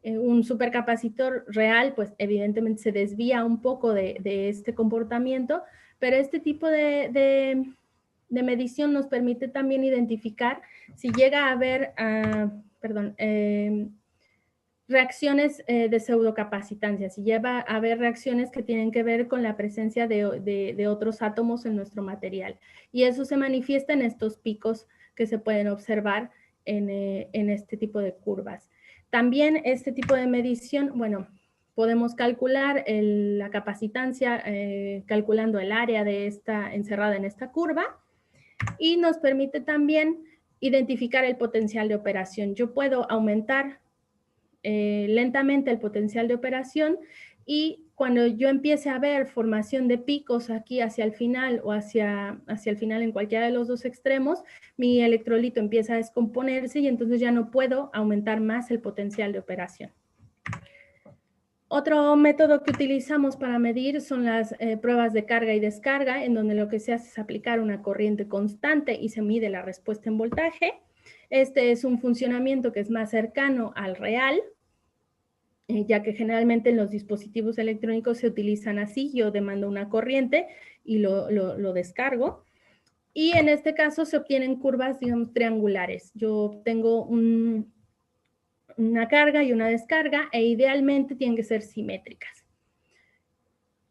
Un supercapacitor real, pues evidentemente se desvía un poco de este comportamiento, pero este tipo de medición nos permite también identificar si llega a haber, reacciones de pseudocapacitancia, si lleva a haber reacciones que tienen que ver con la presencia de otros átomos en nuestro material. Y eso se manifiesta en estos picos que se pueden observar en este tipo de curvas. También este tipo de medición, bueno, podemos calcular la capacitancia calculando el área encerrada en esta curva, y nos permite también identificar el potencial de operación. Yo puedo aumentar lentamente el potencial de operación, y cuando yo empiece a ver formación de picos aquí hacia el final o hacia el final en cualquiera de los dos extremos, mi electrolito empieza a descomponerse y entonces ya no puedo aumentar más el potencial de operación. Otro método que utilizamos para medir son las pruebas de carga y descarga, en donde lo que se hace es aplicar una corriente constante y se mide la respuesta en voltaje. Este es un funcionamiento que es más cercano al real, ya que generalmente en los dispositivos electrónicos se utilizan así. Yo demando una corriente y lo descargo. Y en este caso se obtienen curvas, digamos, triangulares. Yo tengo una carga y una descarga, e idealmente tienen que ser simétricas.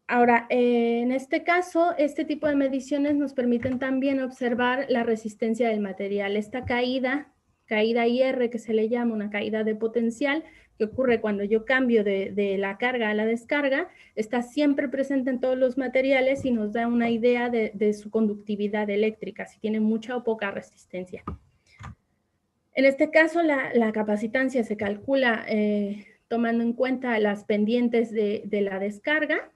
Ahora, en este caso, este tipo de mediciones nos permiten también observar la resistencia del material. Esta caída IR, que se le llama una caída de potencial, que ocurre cuando yo cambio de la carga a la descarga, está siempre presente en todos los materiales y nos da una idea de su conductividad eléctrica, si tiene mucha o poca resistencia. En este caso, la capacitancia se calcula tomando en cuenta las pendientes de la descarga,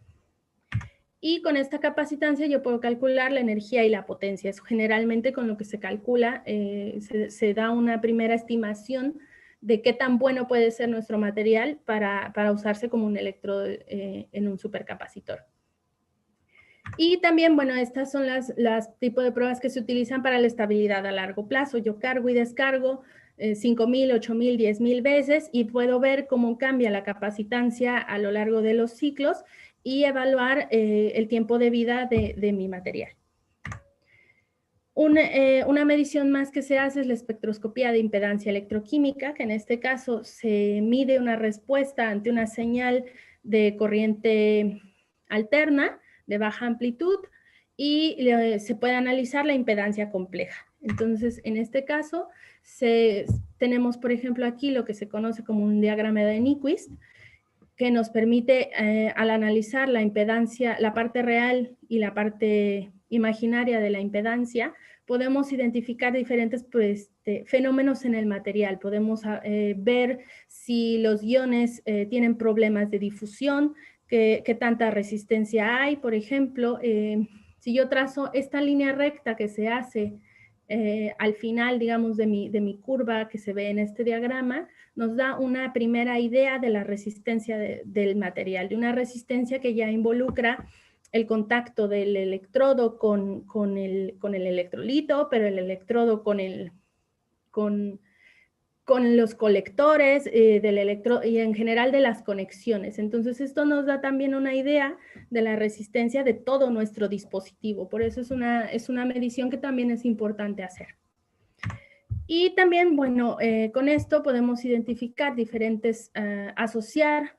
y con esta capacitancia yo puedo calcular la energía y la potencia. Eso generalmente con lo que se calcula se da una primera estimación de qué tan bueno puede ser nuestro material para usarse como un electrodo en un supercapacitor. Y también, bueno, estas son las tipos de pruebas que se utilizan para la estabilidad a largo plazo. Yo cargo y descargo 5,000, 8,000, 10,000 veces, y puedo ver cómo cambia la capacitancia a lo largo de los ciclos y evaluar el tiempo de vida de mi material. Una medición más que se hace es la espectroscopía de impedancia electroquímica, que en este caso se mide una respuesta ante una señal de corriente alterna de baja amplitud, y se puede analizar la impedancia compleja. Entonces, en este caso, tenemos, por ejemplo, aquí lo que se conoce como un diagrama de Nyquist, que nos permite, al analizar la impedancia, la parte real y la parte imaginaria de la impedancia, podemos identificar diferentes fenómenos en el material. Podemos ver si los iones tienen problemas de difusión, qué tanta resistencia hay. Por ejemplo, si yo trazo esta línea recta que se hace al final, digamos, de mi curva que se ve en este diagrama, nos da una primera idea de la resistencia del material, de una resistencia que ya involucra el contacto del electrodo con el electrolito, pero el electrodo con los colectores del electrodo y en general de las conexiones. Entonces esto nos da también una idea de la resistencia de todo nuestro dispositivo. Por eso es una medición que también es importante hacer. Y también, bueno, con esto podemos identificar diferentes, asociar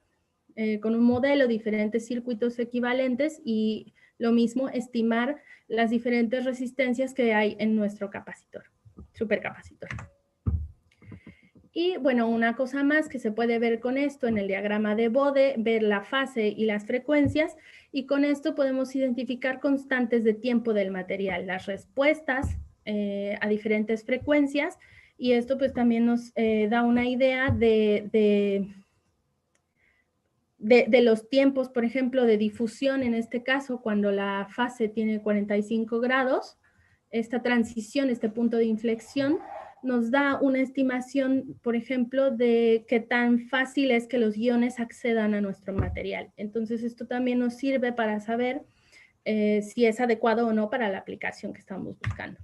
con un modelo diferentes circuitos equivalentes y lo mismo estimar las diferentes resistencias que hay en nuestro capacitor, supercapacitor. Y bueno, una cosa más que se puede ver con esto en el diagrama de Bode, ver la fase y las frecuencias, y con esto podemos identificar constantes de tiempo del material, las respuestas a diferentes frecuencias, y esto pues también nos da una idea de los tiempos, por ejemplo, de difusión, en este caso, cuando la fase tiene 45 grados, esta transición, este punto de inflexión, nos da una estimación, por ejemplo, de qué tan fácil es que los iones accedan a nuestro material. Entonces, esto también nos sirve para saber si es adecuado o no para la aplicación que estamos buscando.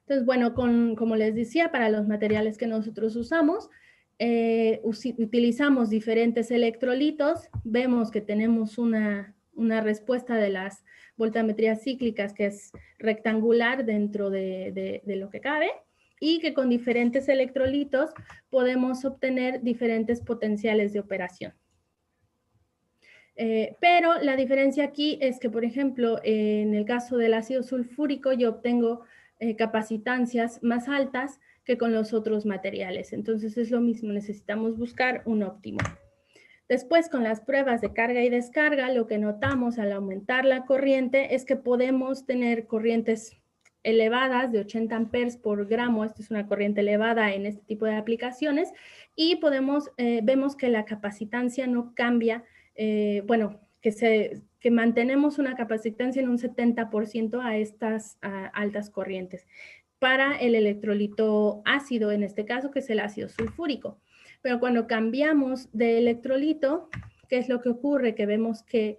Entonces, bueno, como les decía, para los materiales que nosotros usamos, utilizamos diferentes electrolitos. Vemos que tenemos una respuesta de las voltametrías cíclicas que es rectangular dentro de lo que cabe, y que con diferentes electrolitos podemos obtener diferentes potenciales de operación. Pero la diferencia aquí es que, por ejemplo, en el caso del ácido sulfúrico, yo obtengo capacitancias más altas que con los otros materiales. Entonces es lo mismo, necesitamos buscar un óptimo. Después, con las pruebas de carga y descarga, lo que notamos al aumentar la corriente es que podemos tener corrientes elevadas de 80 amperes por gramo. Esta es una corriente elevada en este tipo de aplicaciones, y vemos que la capacitancia no cambia, bueno, que mantenemos una capacitancia en un 70% a estas altas corrientes para el electrolito ácido, en este caso, que es el ácido sulfúrico. Pero cuando cambiamos de electrolito, ¿qué es lo que ocurre? Que vemos que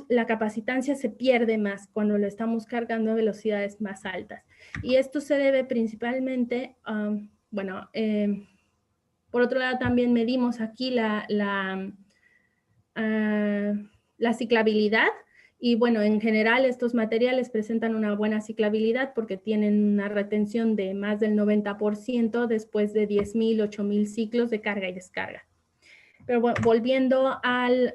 la capacitancia se pierde más cuando lo estamos cargando a velocidades más altas. Y esto se debe principalmente, bueno, por otro lado también medimos aquí la ciclabilidad. Y bueno, en general estos materiales presentan una buena ciclabilidad porque tienen una retención de más del 90% después de 10.000, 8.000 ciclos de carga y descarga. Pero bueno, volviendo al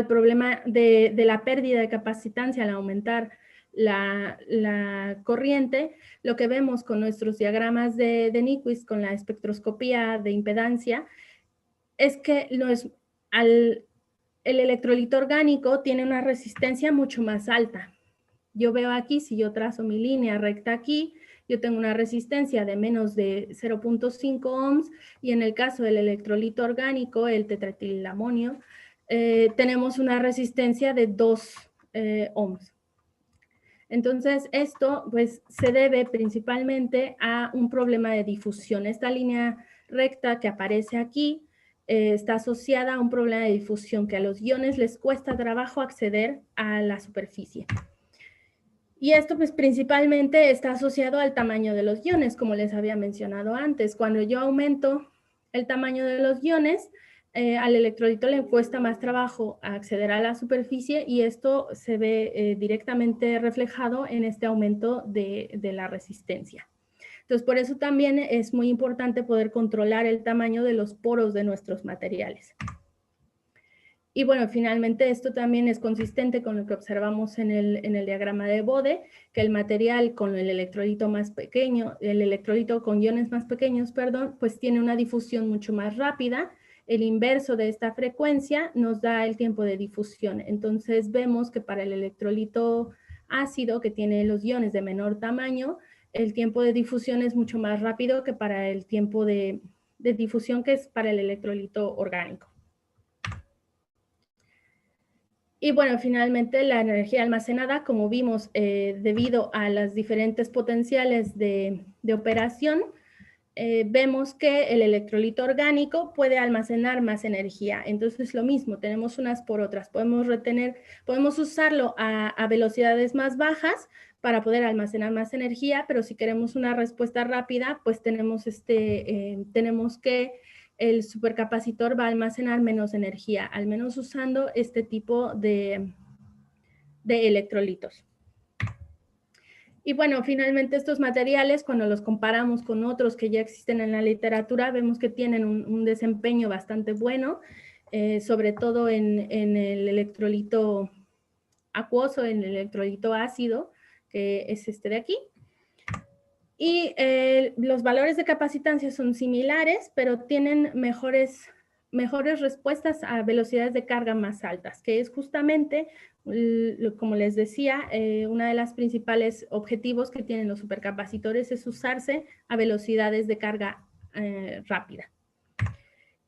problema de la pérdida de capacitancia al aumentar la corriente, lo que vemos con nuestros diagramas de Nyquist, con la espectroscopía de impedancia, es que el electrolito orgánico tiene una resistencia mucho más alta. Yo veo aquí, si yo trazo mi línea recta aquí, yo tengo una resistencia de menos de 0.5 ohms, y en el caso del electrolito orgánico, el tetraetilamonio, tenemos una resistencia de 2 ohms. Entonces, esto pues se debe principalmente a un problema de difusión. Esta línea recta que aparece aquí está asociada a un problema de difusión, que a los iones les cuesta trabajo acceder a la superficie. Y esto pues principalmente está asociado al tamaño de los iones, como les había mencionado antes. Cuando yo aumento el tamaño de los iones, al electrolito le cuesta más trabajo acceder a la superficie, y esto se ve directamente reflejado en este aumento de la resistencia. Entonces, por eso también es muy importante poder controlar el tamaño de los poros de nuestros materiales. Y bueno, finalmente esto también es consistente con lo que observamos en el diagrama de Bode, que el material con el electrolito más pequeño, el electrolito con iones más pequeños, perdón, pues tiene una difusión mucho más rápida. El inverso de esta frecuencia nos da el tiempo de difusión. Entonces vemos que para el electrolito ácido, que tiene los iones de menor tamaño, el tiempo de difusión es mucho más rápido que para el tiempo de difusión que es para el electrolito orgánico. Y bueno, finalmente la energía almacenada, como vimos, debido a las diferentes potenciales de operación, vemos que el electrolito orgánico puede almacenar más energía. Entonces, lo mismo, tenemos unas por otras. Podemos usarlo a velocidades más bajas para poder almacenar más energía, pero si queremos una respuesta rápida, pues tenemos que el supercapacitor va a almacenar menos energía, al menos usando este tipo de electrolitos. Y bueno, finalmente estos materiales, cuando los comparamos con otros que ya existen en la literatura, vemos que tienen un desempeño bastante bueno, sobre todo en el electrolito acuoso, en el electrolito ácido, que es este de aquí. Y los valores de capacitancia son similares, pero tienen mejores respuestas a velocidades de carga más altas, que es justamente, como les decía, uno de los principales objetivos que tienen los supercapacitores es usarse a velocidades de carga rápida.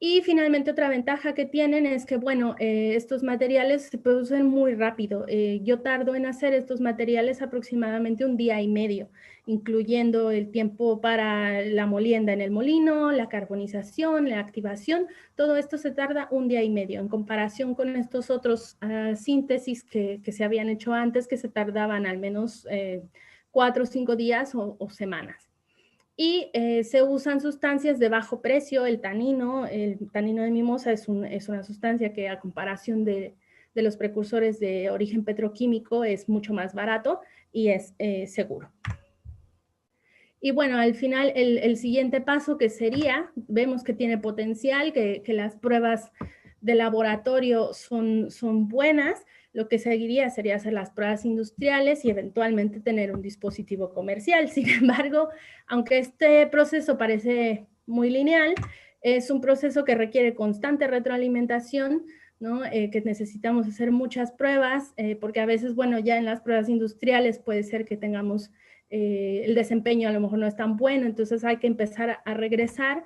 Y finalmente otra ventaja que tienen es que, bueno, estos materiales se producen muy rápido. Yo tardo en hacer estos materiales aproximadamente 1 día y medio, incluyendo el tiempo para la molienda en el molino, la carbonización, la activación. Todo esto se tarda 1 día y medio en comparación con estos otros síntesis que se habían hecho antes, que se tardaban al menos 4 o 5 días o semanas. Y se usan sustancias de bajo precio. El tanino de mimosa es una sustancia que a comparación de los precursores de origen petroquímico es mucho más barato y es seguro. Y bueno, al final el siguiente paso que sería, vemos que tiene potencial, que las pruebas de laboratorio son buenas. Lo que seguiría sería hacer las pruebas industriales y eventualmente tener un dispositivo comercial. Sin embargo, aunque este proceso parece muy lineal, es un proceso que requiere constante retroalimentación, ¿no? Que necesitamos hacer muchas pruebas, porque a veces, bueno, ya en las pruebas industriales puede ser que tengamos el desempeño a lo mejor no es tan bueno, entonces hay que empezar a regresar.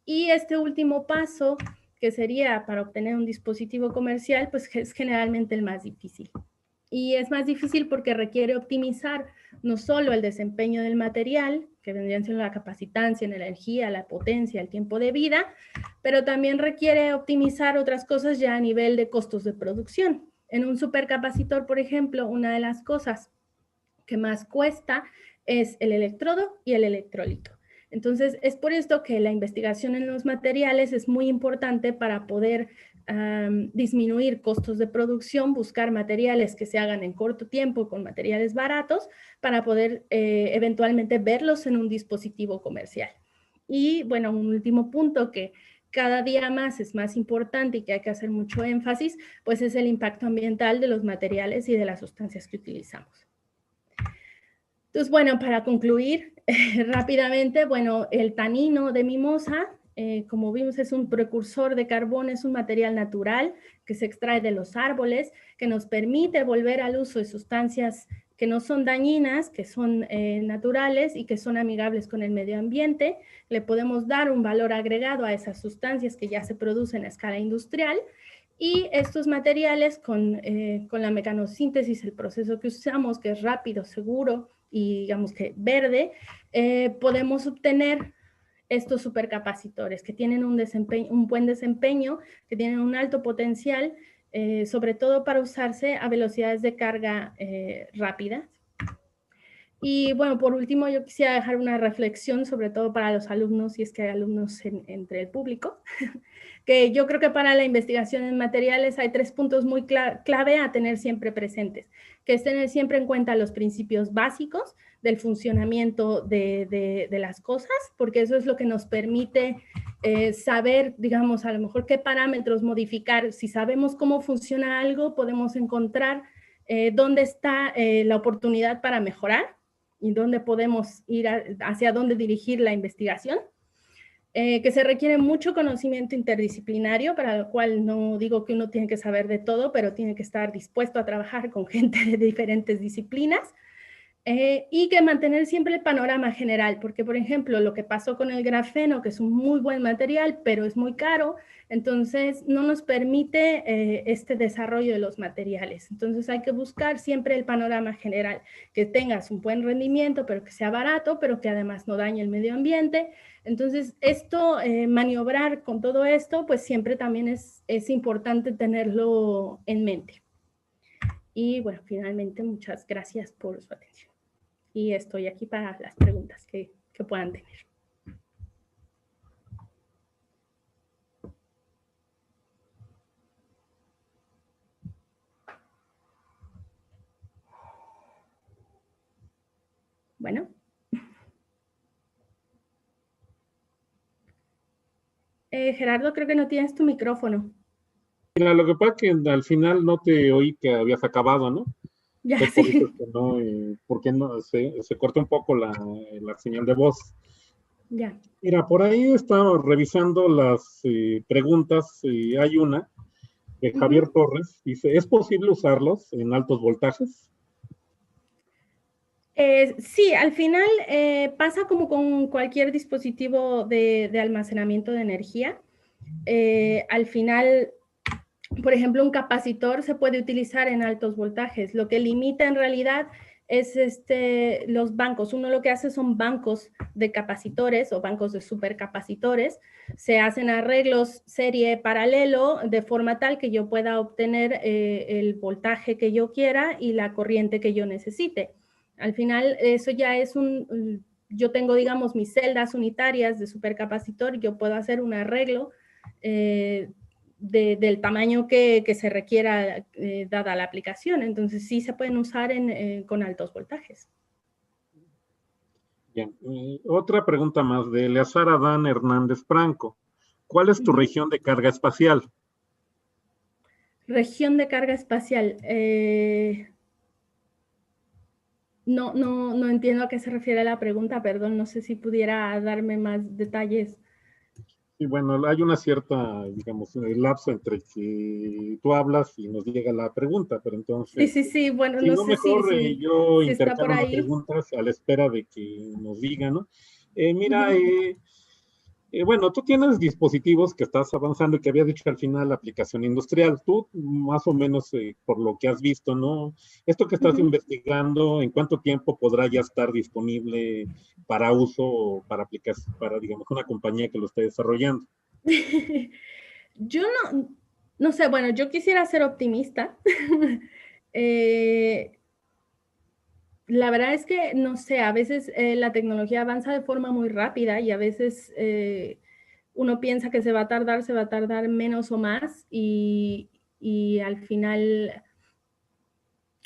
Y este último paso, que sería para obtener un dispositivo comercial, pues es generalmente el más difícil. Y es más difícil porque requiere optimizar no solo el desempeño del material, que vendrían siendo la capacitancia, la energía, la potencia, el tiempo de vida, pero también requiere optimizar otras cosas ya a nivel de costos de producción. En un supercapacitor, por ejemplo, una de las cosas que más cuesta es el electrodo y el electrolito. Entonces, es por esto que la investigación en los materiales es muy importante para poder disminuir costos de producción, buscar materiales que se hagan en corto tiempo con materiales baratos para poder eventualmente verlos en un dispositivo comercial. Y bueno, un último punto que cada día más es más importante y que hay que hacer mucho énfasis, pues es el impacto ambiental de los materiales y de las sustancias que utilizamos. Entonces, bueno, para concluir rápidamente, bueno, el tanino de mimosa, como vimos, es un precursor de carbón, es un material natural que se extrae de los árboles, que nos permite volver al uso de sustancias que no son dañinas, que son naturales y que son amigables con el medio ambiente. Le podemos dar un valor agregado a esas sustancias que ya se producen a escala industrial. Y estos materiales con la mecanosíntesis, el proceso que usamos, que es rápido, seguro y digamos que verde, podemos obtener estos supercapacitores que tienen un buen desempeño, que tienen un alto potencial, sobre todo para usarse a velocidades de carga rápidas. Y bueno, por último, yo quisiera dejar una reflexión, sobre todo para los alumnos, si es que hay alumnos entre el público, que yo creo que para la investigación en materiales hay 3 puntos muy clave a tener siempre presentes, que es tener siempre en cuenta los principios básicos del funcionamiento de las cosas, porque eso es lo que nos permite saber, digamos, a lo mejor qué parámetros modificar. Si sabemos cómo funciona algo, podemos encontrar dónde está la oportunidad para mejorar y dónde podemos ir hacia dónde dirigir la investigación. Que se requiere mucho conocimiento interdisciplinario, para lo cual no digo que uno tiene que saber de todo, pero tiene que estar dispuesto a trabajar con gente de diferentes disciplinas. Y que mantener siempre el panorama general, porque por ejemplo lo que pasó con el grafeno, que es un muy buen material, pero es muy caro, entonces no nos permite este desarrollo de los materiales. Entonces hay que buscar siempre el panorama general, que tengas un buen rendimiento, pero que sea barato, pero que además no dañe el medio ambiente. Entonces esto, maniobrar con todo esto, pues siempre también es importante tenerlo en mente. Y bueno, finalmente muchas gracias por su atención. Y estoy aquí para las preguntas que puedan tener. Bueno. Gerardo, creo que no tienes tu micrófono. Mira, lo que pasa es que al final no te oí que habías acabado, ¿no? Ya, Por sí. eso es que no, porque no, se cortó un poco la señal de voz. Ya. Mira, por ahí estaba revisando las preguntas, hay una de Javier Torres, dice, ¿es posible usarlos en altos voltajes? Sí, al final pasa como con cualquier dispositivo de almacenamiento de energía. Al final, por ejemplo, un capacitor se puede utilizar en altos voltajes. Lo que limita en realidad es los bancos. Uno lo que hace son bancos de capacitores o bancos de supercapacitores. Se hacen arreglos serie paralelo de forma tal que yo pueda obtener el voltaje que yo quiera y la corriente que yo necesite. Al final, eso ya es yo tengo, digamos, mis celdas unitarias de supercapacitor, yo puedo hacer un arreglo del tamaño que se requiera dada la aplicación. Entonces sí se pueden usar con altos voltajes. Bien, otra pregunta más de Eleazar Adán Hernández Franco. ¿Cuál es tu región de carga espacial? Región de carga espacial. No entiendo a qué se refiere la pregunta, perdón, no sé si pudiera darme más detalles. Sí, bueno, hay una cierta, digamos, lapso entre que tú hablas y nos llega la pregunta, pero entonces, Sí, bueno, si no no, sé mejor yo si está por intercalo las ahí. preguntas a la espera de que nos digan, ¿no? Mira, bueno, tú tienes dispositivos que estás avanzando y que había dicho al final la aplicación industrial. Tú, más o menos, por lo que has visto, ¿no? Esto que estás investigando, ¿en cuánto tiempo podrá ya estar disponible para uso o para aplicación, para, digamos, una compañía que lo esté desarrollando? Yo no sé, bueno, yo quisiera ser optimista. La verdad es que, no sé, a veces la tecnología avanza de forma muy rápida y a veces uno piensa que se va a tardar menos o más y al final,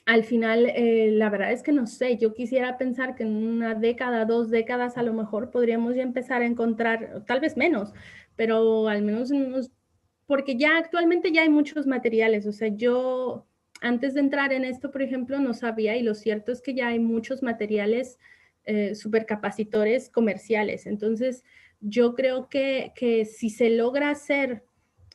la verdad es que no sé, yo quisiera pensar que en una década, 2 décadas a lo mejor podríamos ya empezar a encontrar, tal vez menos, pero al menos porque ya actualmente ya hay muchos materiales, o sea, yo antes de entrar en esto, por ejemplo, no sabía y lo cierto es que ya hay muchos materiales supercapacitores comerciales, entonces yo creo que si se logra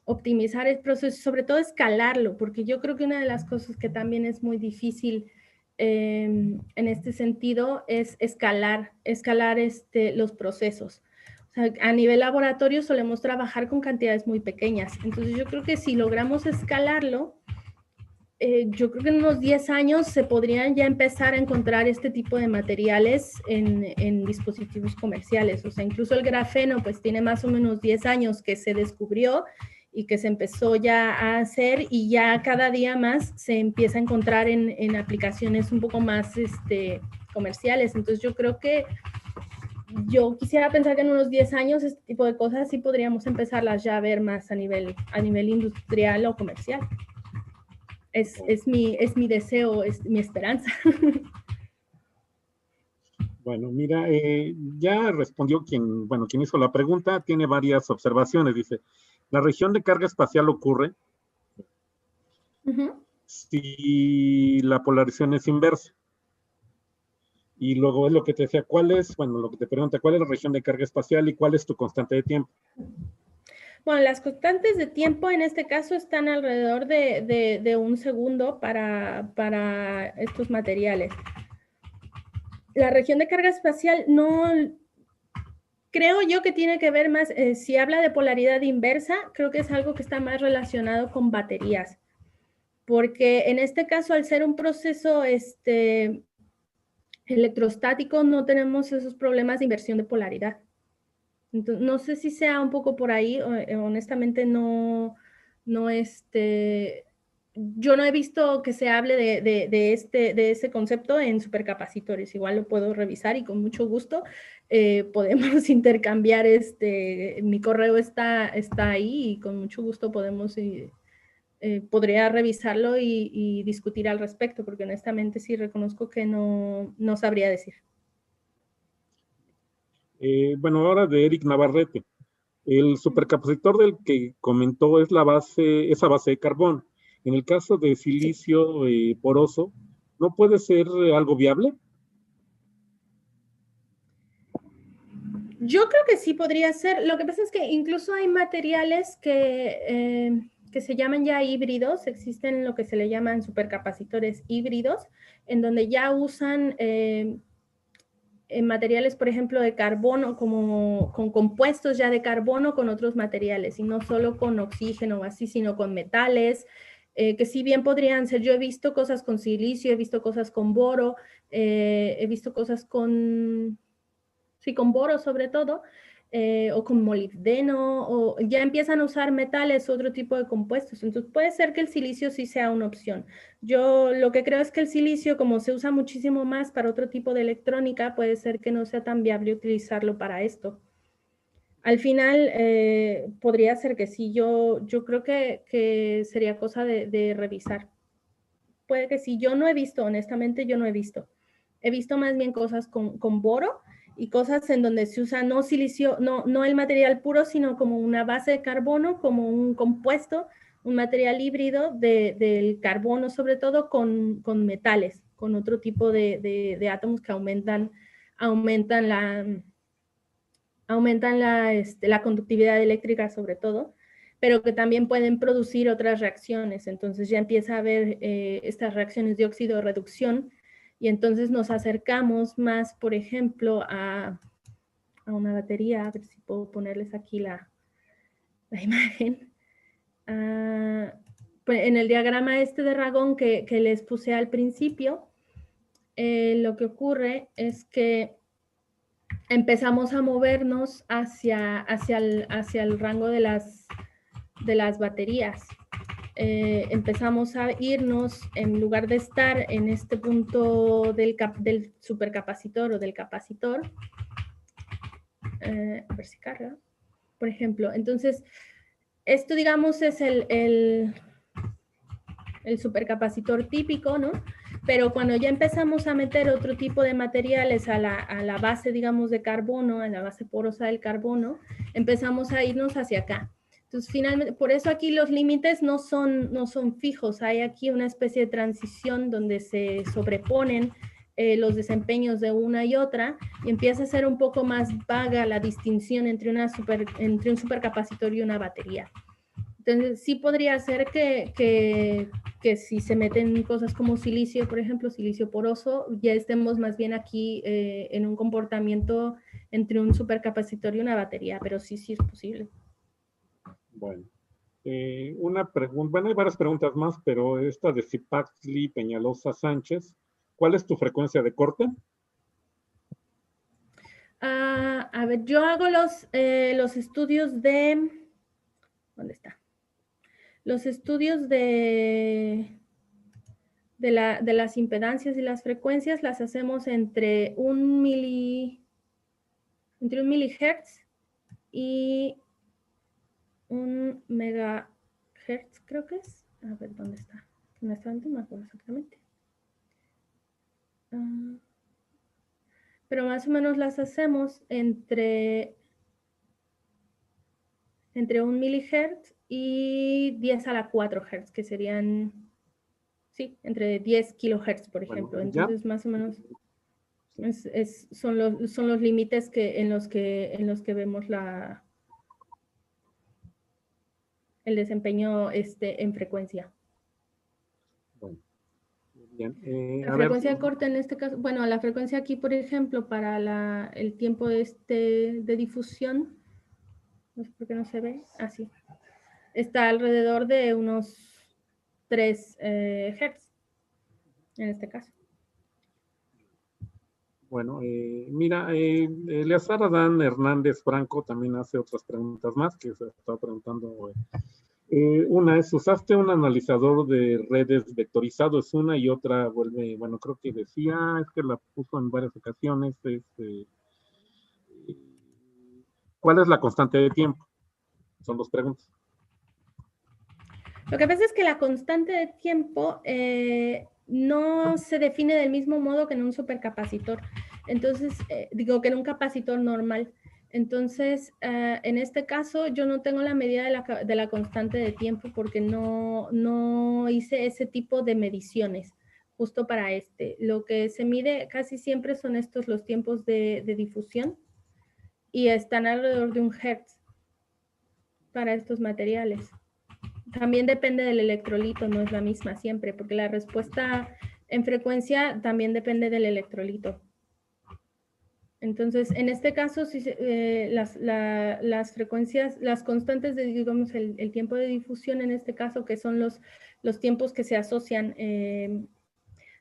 optimizar el proceso, sobre todo escalarlo, porque yo creo que una de las cosas que también es muy difícil en este sentido es escalar los procesos. O sea, a nivel laboratorio solemos trabajar con cantidades muy pequeñas. Entonces yo creo que si logramos escalarlo, yo creo que en unos 10 años se podrían ya empezar a encontrar este tipo de materiales en dispositivos comerciales. O sea, incluso el grafeno pues tiene más o menos 10 años que se descubrió y que se empezó ya a hacer y ya cada día más se empieza a encontrar en aplicaciones un poco más comerciales. Entonces yo creo que yo quisiera pensar que en unos 10 años este tipo de cosas sí podríamos empezarlas ya a ver más a nivel industrial o comercial. Es mi deseo, es mi esperanza. Bueno, mira, ya respondió quien hizo la pregunta, tiene varias observaciones. Dice, la región de carga espacial ocurre si la polarización es inversa. Y luego es lo que te decía, lo que te pregunta, ¿cuál es la región de carga espacial y cuál es tu constante de tiempo? Bueno, las constantes de tiempo en este caso están alrededor de 1 segundo para estos materiales. La región de carga espacial no, creo yo que tiene que ver más, si habla de polaridad inversa, creo que es algo que está más relacionado con baterías, porque en este caso, al ser un proceso electrostático, no tenemos esos problemas de inversión de polaridad. Entonces, no sé si sea un poco por ahí, honestamente no, yo no he visto que se hable de ese concepto en supercapacitores. Igual lo puedo revisar y con mucho gusto podemos intercambiar. Mi correo está ahí y con mucho gusto podría revisarlo y discutir al respecto, porque honestamente sí reconozco que no sabría decir. Bueno, ahora de Eric Navarrete. El supercapacitor del que comentó es esa base de carbón. En el caso de silicio poroso, ¿no puede ser algo viable? Yo creo que sí podría ser. Lo que pasa es que incluso hay materiales que se llaman ya híbridos. Existen lo que se le llaman supercapacitores híbridos, en donde ya usan materiales, por ejemplo, de carbono, como con compuestos ya de carbono con otros materiales, y no solo con oxígeno o así, sino con metales, que si bien podrían ser. Yo he visto cosas con silicio, he visto cosas con boro, he visto cosas con boro sobre todo, o con molibdeno, o ya empiezan a usar metales, otro tipo de compuestos. Entonces puede ser que el silicio sí sea una opción. Yo lo que creo es que el silicio, como se usa muchísimo más para otro tipo de electrónica, puede ser que no sea tan viable utilizarlo para esto. Al final, podría ser que sí. Yo creo que sería cosa de revisar. Puede que sí. Yo no he visto, honestamente, yo no he visto. He visto más bien cosas con boro y cosas en donde se usa no silicio, no el material puro, sino como una base de carbono, como un compuesto, un material híbrido del carbono, sobre todo con metales, con otro tipo de átomos que aumentan la conductividad eléctrica, sobre todo, pero que también pueden producir otras reacciones. Entonces ya empieza a haber estas reacciones de óxido de reducción, y entonces nos acercamos más, por ejemplo, a una batería. A ver si puedo ponerles aquí la imagen. Pues en el diagrama de Ragón que les puse al principio, lo que ocurre es que empezamos a movernos hacia el rango de las baterías. Empezamos a irnos, en lugar de estar en este punto del supercapacitor o del capacitor, a ver si carga, por ejemplo. Entonces, esto, digamos, es el supercapacitor típico, ¿no? Pero cuando ya empezamos a meter otro tipo de materiales a la base, digamos, de carbono, a la base porosa del carbono, empezamos a irnos hacia acá. Entonces, finalmente, por eso aquí los límites no son fijos. Hay aquí una especie de transición donde se sobreponen los desempeños de una y otra, y empieza a ser un poco más vaga la distinción entre un supercapacitor y una batería. Entonces, sí podría ser que si se meten cosas como silicio, por ejemplo, silicio poroso, ya estemos más bien aquí en un comportamiento entre un supercapacitor y una batería, pero sí es posible. Bueno, una pregunta, bueno, hay varias preguntas más, pero esta de Zipaxli Peñalosa Sánchez, ¿cuál es tu frecuencia de corte? A ver, yo hago los estudios ¿dónde está? Los estudios de las impedancias y las frecuencias las hacemos entre un milihertz y un megahertz, creo que es. A ver, ¿dónde está? Honestamente no me acuerdo exactamente. pero más o menos las hacemos entre 1 milihertz y 10 a la 4 hertz, que serían, sí, entre 10 kilohertz, por ejemplo. Bueno, ya. Entonces, más o menos son los límites en los que vemos el desempeño en frecuencia. Bueno, bien. La A ver. frecuencia corta en este caso, bueno, la frecuencia aquí, por ejemplo, para el tiempo de difusión, no sé por qué no se ve, así, está alrededor de unos 3 Hz, en este caso. Bueno, mira, Eleazar Adán Hernández Franco también hace otras preguntas más que se estaba preguntando. Una es, ¿usaste un analizador de redes vectorizado? Es una, y otra vuelve, bueno, creo que decía, es que la puso en varias ocasiones, ¿cuál es la constante de tiempo? Son dos preguntas. Lo que pasa es que la constante de tiempo no se define del mismo modo que en un supercapacitor. Entonces, digo que en un capacitor normal. Entonces, en este caso, yo no tengo la medida de la constante de tiempo porque no hice ese tipo de mediciones justo para este. Lo que se mide casi siempre son los tiempos de difusión, y están alrededor de 1 Hz para estos materiales. También depende del electrolito, no es la misma siempre, porque la respuesta en frecuencia también depende del electrolito. Entonces, en este caso, las frecuencias, las constantes de, digamos, el tiempo de difusión en este caso, que son los tiempos que se asocian,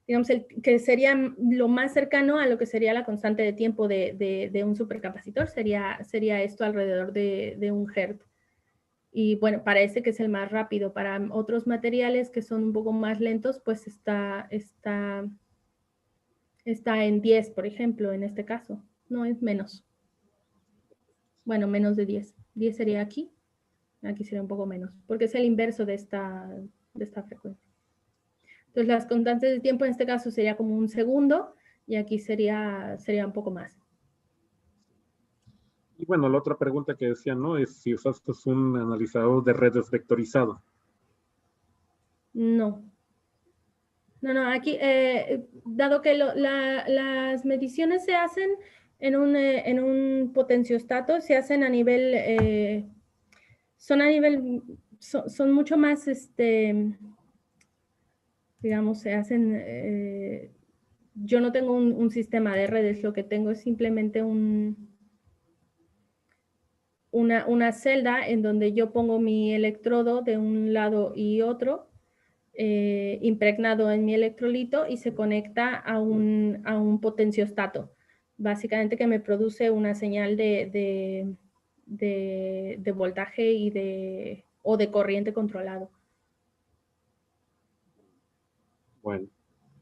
digamos, que serían lo más cercano a lo que sería la constante de tiempo de un supercapacitor, sería esto alrededor de 1 Hz. Y bueno, parece que es el más rápido. Para otros materiales que son un poco más lentos, pues está en 10, por ejemplo, en este caso. No, es menos. Bueno, menos de 10. 10 sería aquí. Aquí sería un poco menos, porque es el inverso de esta frecuencia. Entonces, las constantes de tiempo en este caso sería como 1 segundo, y aquí sería un poco más. Y bueno, la otra pregunta que decía, ¿no? Es si usaste un analizador de redes vectorizado. No. No, aquí, dado que las mediciones se hacen en un potenciostato, se hacen a nivel, son mucho más, digamos, se hacen, yo no tengo un sistema de redes, lo que tengo es simplemente una celda en donde yo pongo mi electrodo de un lado y otro, impregnado en mi electrolito, y se conecta a un potenciostato, básicamente, que me produce una señal de voltaje o de corriente controlado. Bueno,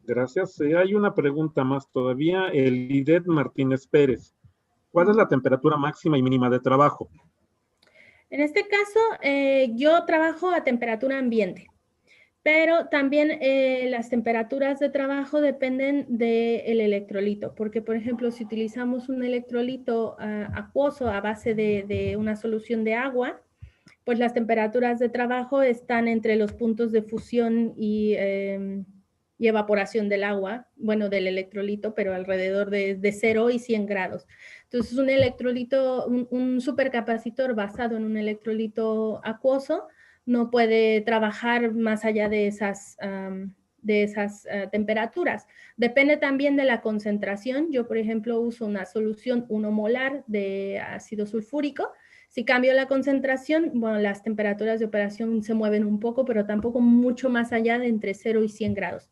gracias. Hay una pregunta más todavía. El Lidet Martínez Pérez. ¿Cuál es la temperatura máxima y mínima de trabajo? En este caso, yo trabajo a temperatura ambiente, pero también las temperaturas de trabajo dependen del electrolito, porque, por ejemplo, si utilizamos un electrolito acuoso a base de una solución de agua, pues las temperaturas de trabajo están entre los puntos de fusión y evaporación del agua, bueno, del electrolito, pero alrededor de 0 y 100 grados. Entonces, un electrolito, un supercapacitor basado en un electrolito acuoso no puede trabajar más allá de esas temperaturas. Depende también de la concentración. Yo, por ejemplo, uso una solución 1 molar de ácido sulfúrico. Si cambio la concentración, bueno, las temperaturas de operación se mueven un poco, pero tampoco mucho más allá de entre 0 y 100 grados.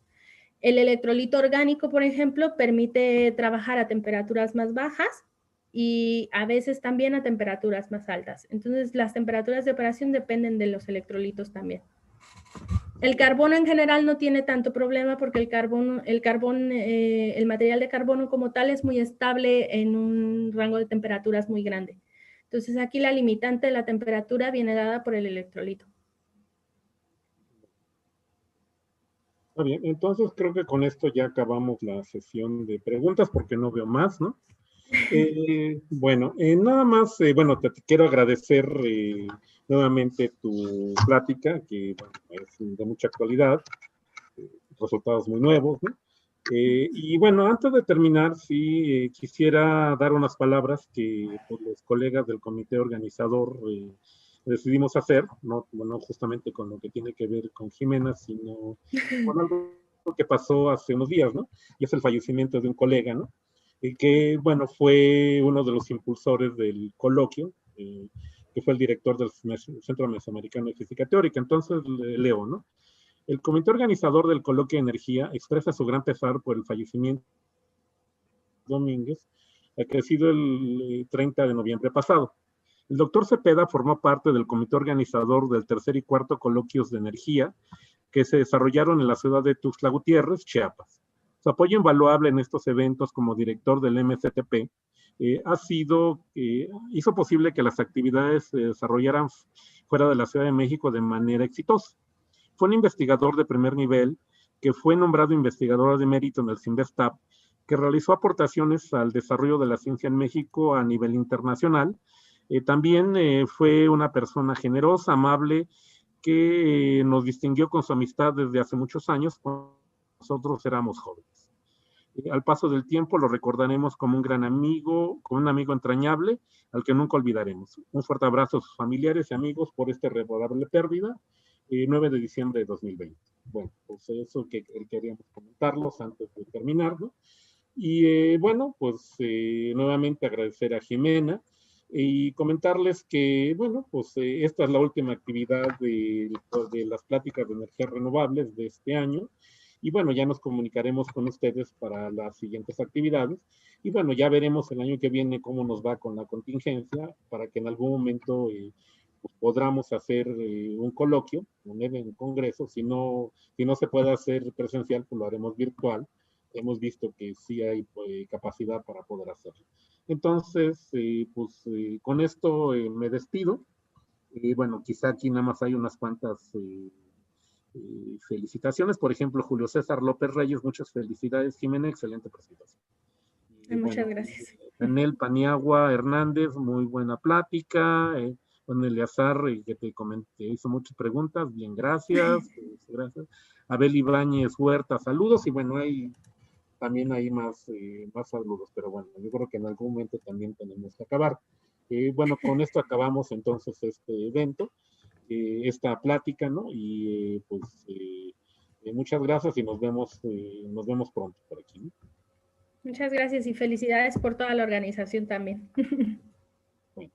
El electrolito orgánico, por ejemplo, permite trabajar a temperaturas más bajas y a veces también a temperaturas más altas. Entonces, las temperaturas de operación dependen de los electrolitos también. El carbono en general no tiene tanto problema porque el material de carbono como tal es muy estable en un rango de temperaturas muy grande. Entonces, aquí la limitante de la temperatura viene dada por el electrolito. Está bien, entonces creo que con esto ya acabamos la sesión de preguntas porque no veo más, ¿no? Bueno, nada más, bueno, te quiero agradecer nuevamente tu plática, que bueno, es de mucha actualidad, resultados muy nuevos, ¿no? Y bueno, antes de terminar, sí quisiera dar unas palabras que pues, los colegas del comité organizador decidimos hacer, no, bueno, justamente con lo que tiene que ver con Jimena, sino con algo que pasó hace unos días, ¿no? Y es el fallecimiento de un colega, ¿no? Que, bueno, fue uno de los impulsores del coloquio, que fue el director del Centro Mesoamericano de Física Teórica. Entonces, leo, ¿no? El comité organizador del coloquio de energía expresa su gran pesar por el fallecimiento de Domínguez, acaecido el 30 de noviembre pasado. El doctor Cepeda formó parte del comité organizador del tercer y cuarto coloquios de energía que se desarrollaron en la ciudad de Tuxtla Gutiérrez, Chiapas. Su apoyo invaluable en estos eventos como director del MCTP hizo posible que las actividades se desarrollaran fuera de la Ciudad de México de manera exitosa. Fue un investigador de primer nivel que fue nombrado investigador de mérito en el CINVESTAP, que realizó aportaciones al desarrollo de la ciencia en México a nivel internacional. También fue una persona generosa, amable, que nos distinguió con su amistad desde hace muchos años, cuando nosotros éramos jóvenes. Al paso del tiempo lo recordaremos como un gran amigo, como un amigo entrañable, al que nunca olvidaremos. Un fuerte abrazo a sus familiares y amigos por esta irreparable pérdida. 9 de diciembre de 2020. Bueno, pues eso que queríamos comentarlos antes de terminar, ¿no? Y bueno, pues nuevamente agradecer a Jimena y comentarles que, bueno, pues esta es la última actividad de las pláticas de energías renovables de este año. Y bueno, ya nos comunicaremos con ustedes para las siguientes actividades. Y bueno, ya veremos el año que viene cómo nos va con la contingencia para que en algún momento pues, podamos hacer un coloquio, un congreso. Si no se puede hacer presencial, pues lo haremos virtual. Hemos visto que sí hay capacidad para poder hacerlo. Entonces, pues con esto me despido. Bueno, quizá aquí nada más hay unas cuantas felicitaciones. Por ejemplo, Julio César López Reyes, muchas felicidades. Jimena, excelente presentación. Muchas Bueno, gracias. Daniel Paniagua Hernández, muy buena plática. Con Eleazar, que te comenté, hizo muchas preguntas, bien, gracias. Gracias. Abel Ibáñez Huerta, saludos. Y bueno, también hay más saludos, pero bueno, yo creo que en algún momento también tenemos que acabar. Bueno, con esto acabamos entonces este evento, esta plática, ¿no? Y pues muchas gracias y nos vemos pronto por aquí, ¿no? Muchas gracias y felicidades por toda la organización también. Bueno.